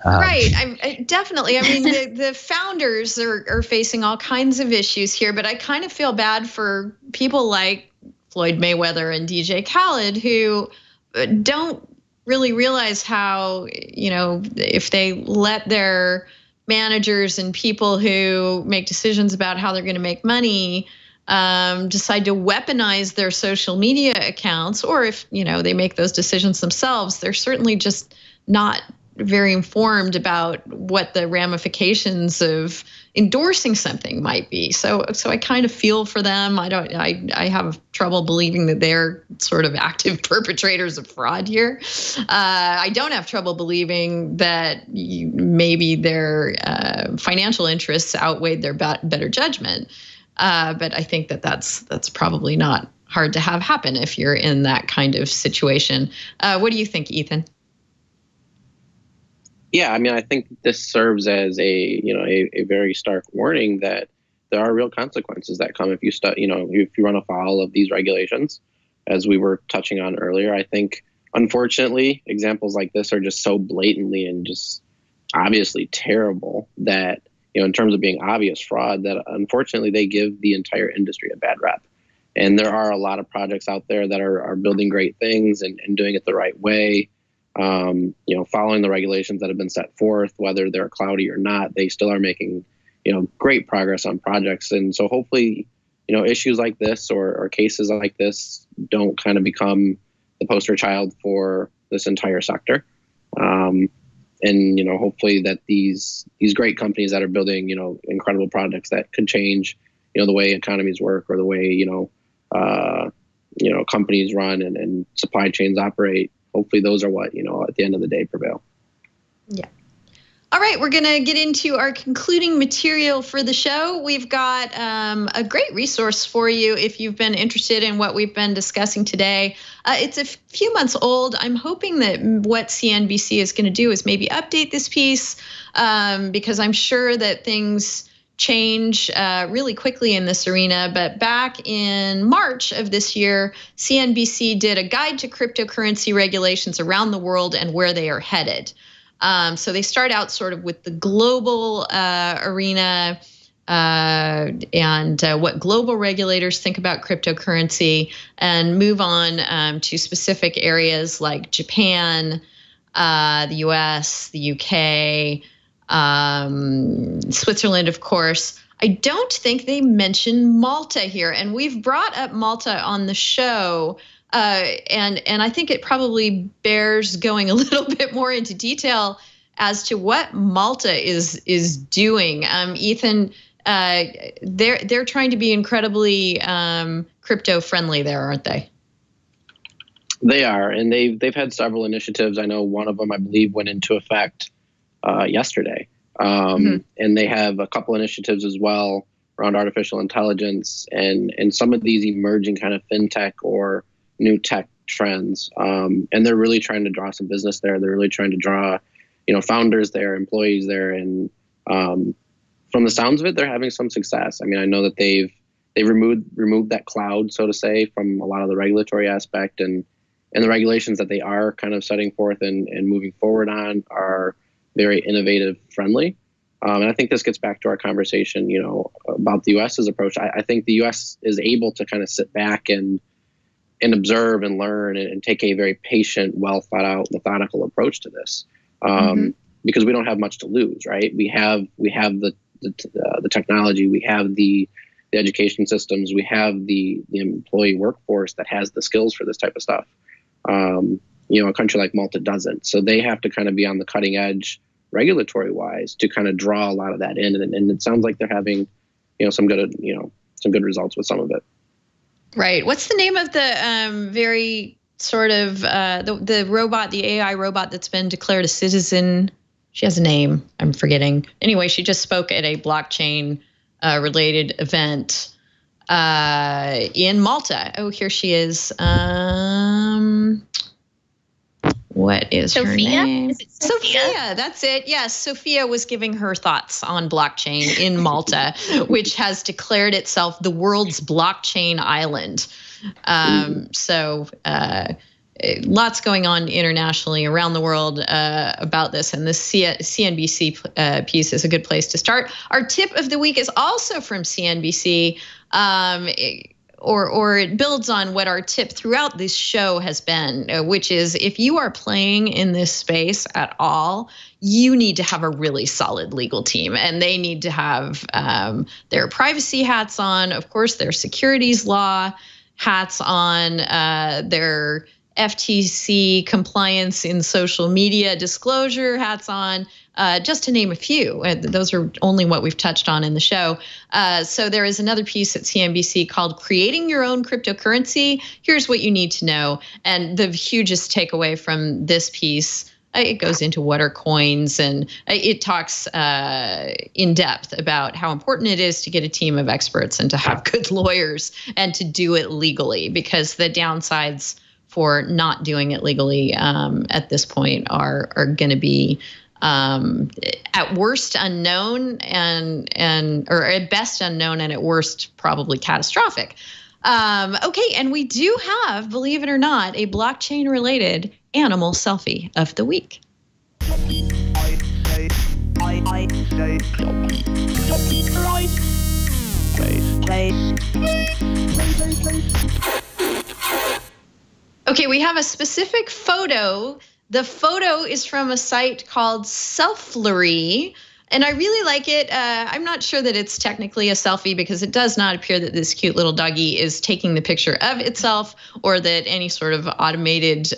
Right. Definitely. I mean, the founders are facing all kinds of issues here, but I kind of feel bad for people like Floyd Mayweather and DJ Khaled, who don't really realize how, if they let their managers and people who make decisions about how they're going to make money decide to weaponize their social media accounts, or if, they make those decisions themselves, they're certainly just not very informed about what the ramifications of endorsing something might be. So I kind of feel for them. I have trouble believing that they're sort of active perpetrators of fraud here. I don't have trouble believing that maybe their financial interests outweighed their better judgment. But I think that's probably not hard to have happen if you're in that kind of situation. What do you think, Ethan? Yeah, I mean, I think this serves as a very stark warning that there are real consequences that come if you if you run afoul of these regulations, as we were touching on earlier. I think, unfortunately, examples like this are just so blatantly and just obviously terrible that, in terms of being obvious fraud, that unfortunately they give the entire industry a bad rep. And there are a lot of projects out there that are building great things and doing it the right way. Following the regulations that have been set forth, whether they're cloudy or not, they still are making, great progress on projects. And so hopefully, issues like this or cases like this don't kind of become the poster child for this entire sector. And hopefully that these great companies that are building, incredible products that could change, the way economies work or the way, companies run and supply chains operate. Hopefully those are what, at the end of the day prevail. Yeah. All right, we're going to get into our concluding material for the show. We've got a great resource for you if you've been interested in what we've been discussing today. It's a few months old. I'm hoping that what CNBC is going to do is maybe update this piece because I'm sure that things change really quickly in this arena. But back in March of this year, CNBC did a guide to cryptocurrency regulations around the world and where they are headed. So they start out sort of with the global arena and what global regulators think about cryptocurrency, and move on to specific areas like Japan, the US, the UK, Switzerland, of course. I don't think they mention Malta here, and we've brought up Malta on the show, and I think it probably bears going a little bit more into detail as to what Malta is doing. Ethan, they're trying to be incredibly crypto friendly there, aren't they? They are, and they've had several initiatives. I know one of them, I believe, went into effect yesterday. And they have a couple initiatives as well around artificial intelligence and some of these emerging kind of fintech or new tech trends. And they're really trying to draw some business there. They're really trying to draw, founders there, employees there. And from the sounds of it, they're having some success. I mean, I know that they've removed that cloud, so to say, from a lot of the regulatory aspect, and the regulations that they are kind of setting forth and moving forward on are very innovative friendly. And I think this gets back to our conversation, about the US's approach. I think the US is able to kind of sit back and observe and learn and take a very patient, well thought out, methodical approach to this. Because we don't have much to lose, right? We have the technology, we have the education systems, we have the employee workforce that has the skills for this type of stuff. A country like Malta doesn't. So they have to kind of be on the cutting edge regulatory wise to kind of draw a lot of that in. And it sounds like they're having, some good results with some of it. Right. What's the name of the very sort of the robot, the AI robot that's been declared a citizen She has a name. I'm forgetting. Anyway, she just spoke at a blockchain related event in Malta. Oh, here she is. What is her name? Is it Sophia? That's it. Yes, Sophia was giving her thoughts on blockchain in Malta, which has declared itself the world's blockchain island. Lots going on internationally around the world about this, and this CNBC piece is a good place to start. Our tip of the week is also from CNBC, or it builds on what our tip throughout this show has been, which is if you are playing in this space at all, you need to have a really solid legal team, and they need to have their privacy hats on, of course, their securities law hats on, their FTC compliance in social media disclosure hats on, just to name a few. Those are only what we've touched on in the show. So there is another piece at CNBC called Creating Your Own Cryptocurrency. Here's what you need to know. And the hugest takeaway from this piece, it goes into what are coins, and it talks in depth about how important it is to get a team of experts and to have good lawyers and to do it legally, because the downsides for not doing it legally at this point are going to be at worst unknown or at best unknown, and at worst probably catastrophic. Okay, and we do have, believe it or not, a blockchain related animal selfie of the week. Okay, we have a specific photo. The photo is from a site called Selflery, and I really like it. I'm not sure that it's technically a selfie, because it does not appear that this cute little doggy is taking the picture of itself, or that any sort of automated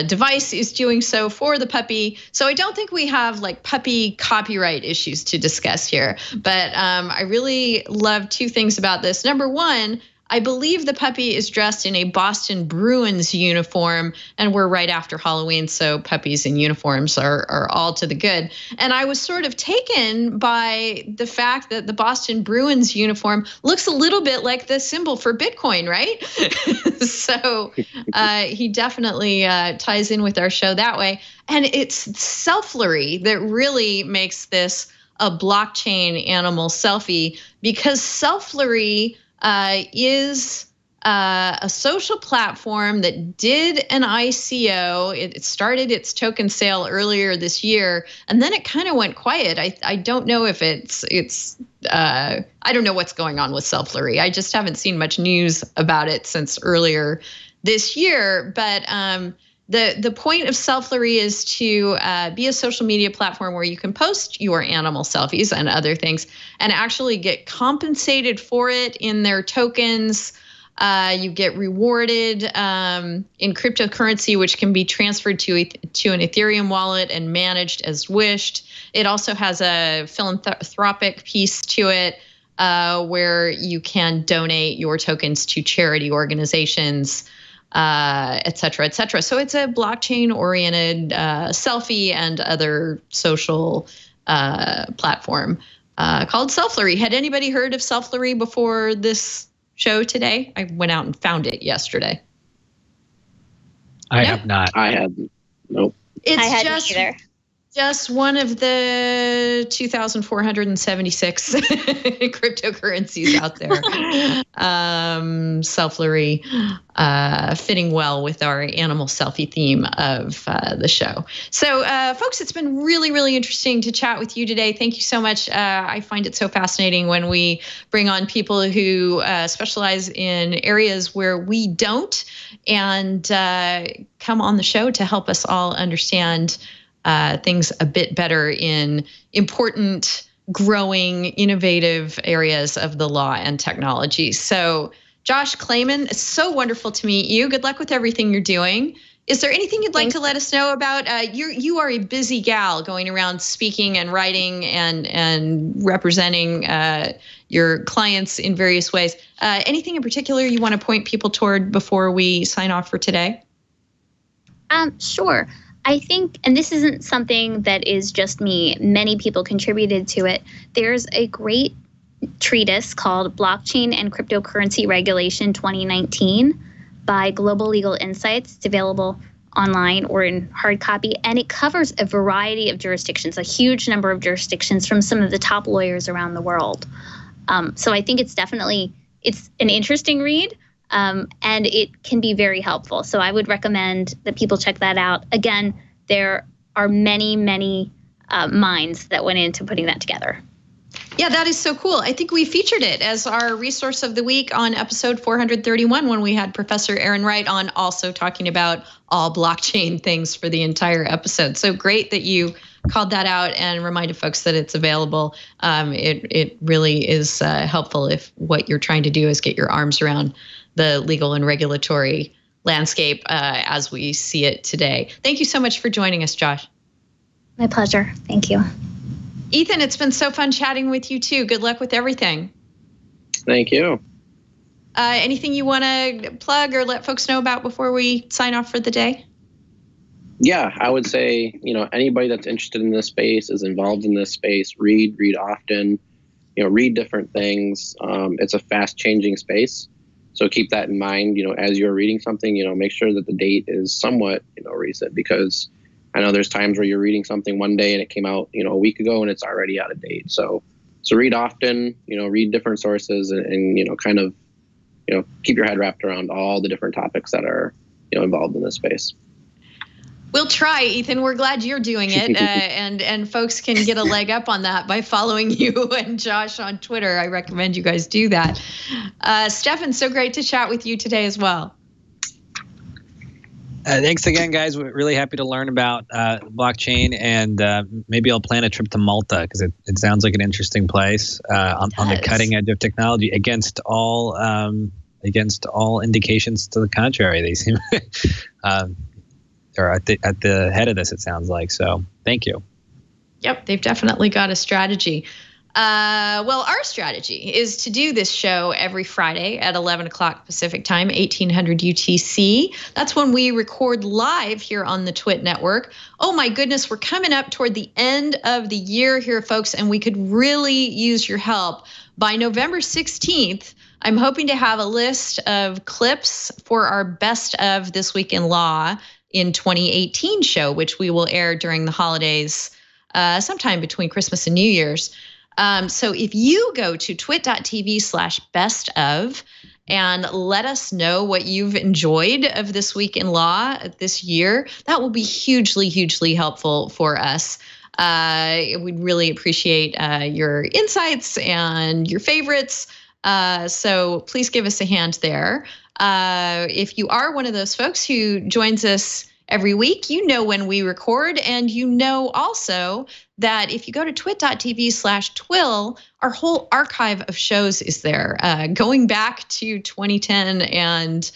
device is doing so for the puppy. So I don't think we have like puppy copyright issues to discuss here. But I really love two things about this. Number one, I believe the puppy is dressed in a Boston Bruins uniform, and we're right after Halloween, so puppies in uniforms are all to the good. And I was sort of taken by the fact that the Boston Bruins uniform looks a little bit like the symbol for Bitcoin, right? So he definitely ties in with our show that way. And it's Selflery that really makes this a blockchain animal selfie, because Selflery is a social platform that did an ICO. It started its token sale earlier this year, and then it kind of went quiet. I don't know if I don't know what's going on with Selflery. I just haven't seen much news about it since earlier this year. But the point of Selflery is to be a social media platform where you can post your animal selfies and other things and actually get compensated for it in their tokens. You get rewarded in cryptocurrency, which can be transferred to an Ethereum wallet and managed as wished. It also has a philanthropic piece to it where you can donate your tokens to charity organizations, et cetera, et cetera. So it's a blockchain-oriented selfie and other social platform called Selflery. Had anybody heard of Selflery before this show today? I went out and found it yesterday. I have not. I hadn't. Nope. I hadn't either. Just one of the 2,476 cryptocurrencies out there. Selflery fitting well with our animal selfie theme of the show. So, folks, it's been really, really interesting to chat with you today. Thank you so much. I find it so fascinating when we bring on people who specialize in areas where we don't, and come on the show to help us all understand things a bit better in important, growing, innovative areas of the law and technology. So, Josh Klayman, it's so wonderful to meet you. Good luck with everything you're doing. Is there anything you'd like to let us know about? You are a busy gal going around speaking and writing and representing your clients in various ways. Anything in particular you want to point people toward before we sign off for today? Sure. I think, and this isn't something that is just me, many people contributed to it. There's a great treatise called Blockchain and Cryptocurrency Regulation 2019 by Global Legal Insights. It's available online or in hard copy, and it covers a variety of jurisdictions, a huge number of jurisdictions from some of the top lawyers around the world. So I think it's an interesting read, and it can be very helpful. So I would recommend that people check that out. Again, there are many, many minds that went into putting that together. Yeah, that is so cool. I think we featured it as our resource of the week on episode 431 when we had Professor Aaron Wright on, also talking about all blockchain things for the entire episode. So great that you called that out and reminded folks that it's available. It really is helpful if what you're trying to do is get your arms around the legal and regulatory landscape as we see it today. Thank you so much for joining us, Josh. My pleasure. Thank you. Ethan, it's been so fun chatting with you too. Good luck with everything. Thank you. Anything you want to plug or let folks know about before we sign off for the day? Yeah, I would say, anybody that's interested in this space, is involved in this space, read often, read different things. It's a fast changing space. So keep that in mind, as you're reading something, make sure that the date is somewhat, recent, because I know there's times where you're reading something one day and it came out, a week ago and it's already out of date. So read often, read different sources and kind of, keep your head wrapped around all the different topics that are, involved in this space. We'll try, Ethan. We're glad you're doing it. And folks can get a leg up on that by following you and Josh on Twitter. I recommend you guys do that. Stefan, so great to chat with you today as well. Thanks again, guys. We're really happy to learn about blockchain, and maybe I'll plan a trip to Malta because it sounds like an interesting place on the cutting edge of technology against all indications to the contrary. They seem they're at the head of this, it sounds like. So thank you. Yep, they've definitely got a strategy. Well, our strategy is to do this show every Friday at 11 o'clock Pacific time, 1800 UTC. That's when we record live here on the TWiL network. Oh my goodness, we're coming up toward the end of the year here, folks, and we could really use your help. By November 16th, I'm hoping to have a list of clips for our best of This Week in Law in 2018 show, which we will air during the holidays, sometime between Christmas and New Year's. So if you go to twit.tv/best of and let us know what you've enjoyed of This Week in Law this year, that will be hugely, hugely helpful for us. We'd really appreciate your insights and your favorites. So please give us a hand there. If you are one of those folks who joins us every week, you know when we record, and you know also that if you go to twit.tv/TWiL, our whole archive of shows is there, going back to 2010 and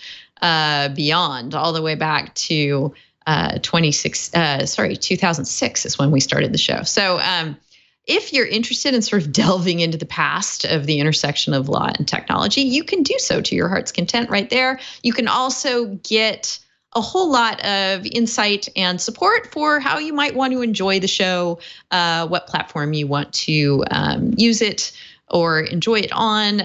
beyond, all the way back to 2006 is when we started the show. So if you're interested in sort of delving into the past of the intersection of law and technology, you can do so to your heart's content right there. You can also get a whole lot of insight and support for how you might want to enjoy the show, what platform you want to use it or enjoy it on,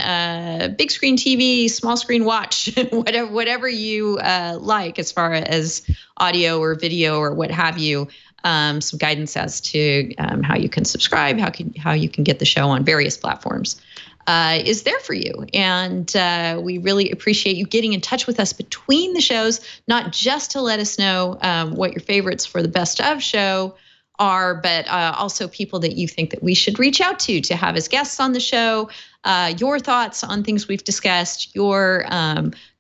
big screen TV, small screen watch, whatever you like as far as audio or video or what have you. Some guidance as to how you can subscribe, how you can get the show on various platforms is there for you. And we really appreciate you getting in touch with us between the shows, not just to let us know what your favorites for the best of show are, but also people that you think that we should reach out to have as guests on the show, your thoughts on things we've discussed, your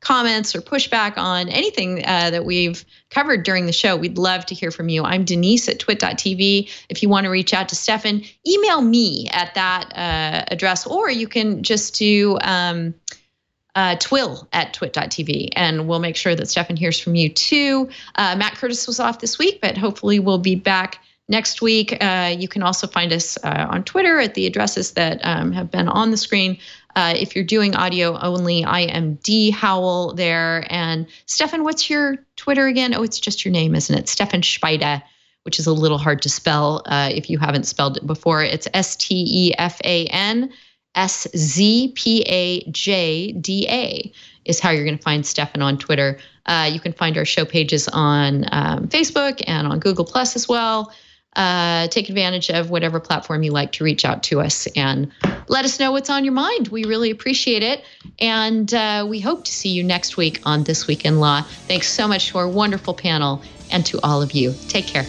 comments or pushback on anything that we've covered during the show. We'd love to hear from you. I'm Denise at twit.tv. If you want to reach out to Stefan, email me at that address, or you can just do TWiL at twit.tv, and we'll make sure that Stefan hears from you too. Matt Curtis was off this week, but hopefully we'll be back next week. You can also find us on Twitter at the addresses that have been on the screen. If you're doing audio only, I am D Howell there. And Stefan, what's your Twitter again? Oh, it's just your name, isn't it? Stefan Szpajda, which is a little hard to spell if you haven't spelled it before. It's STEFAN SZPAJDA is how you're going to find Stefan on Twitter. You can find our show pages on Facebook and on Google Plus as well. Take advantage of whatever platform you like to reach out to us and let us know what's on your mind. We really appreciate it. And we hope to see you next week on This Week in Law. Thanks so much to our wonderful panel and to all of you. Take care.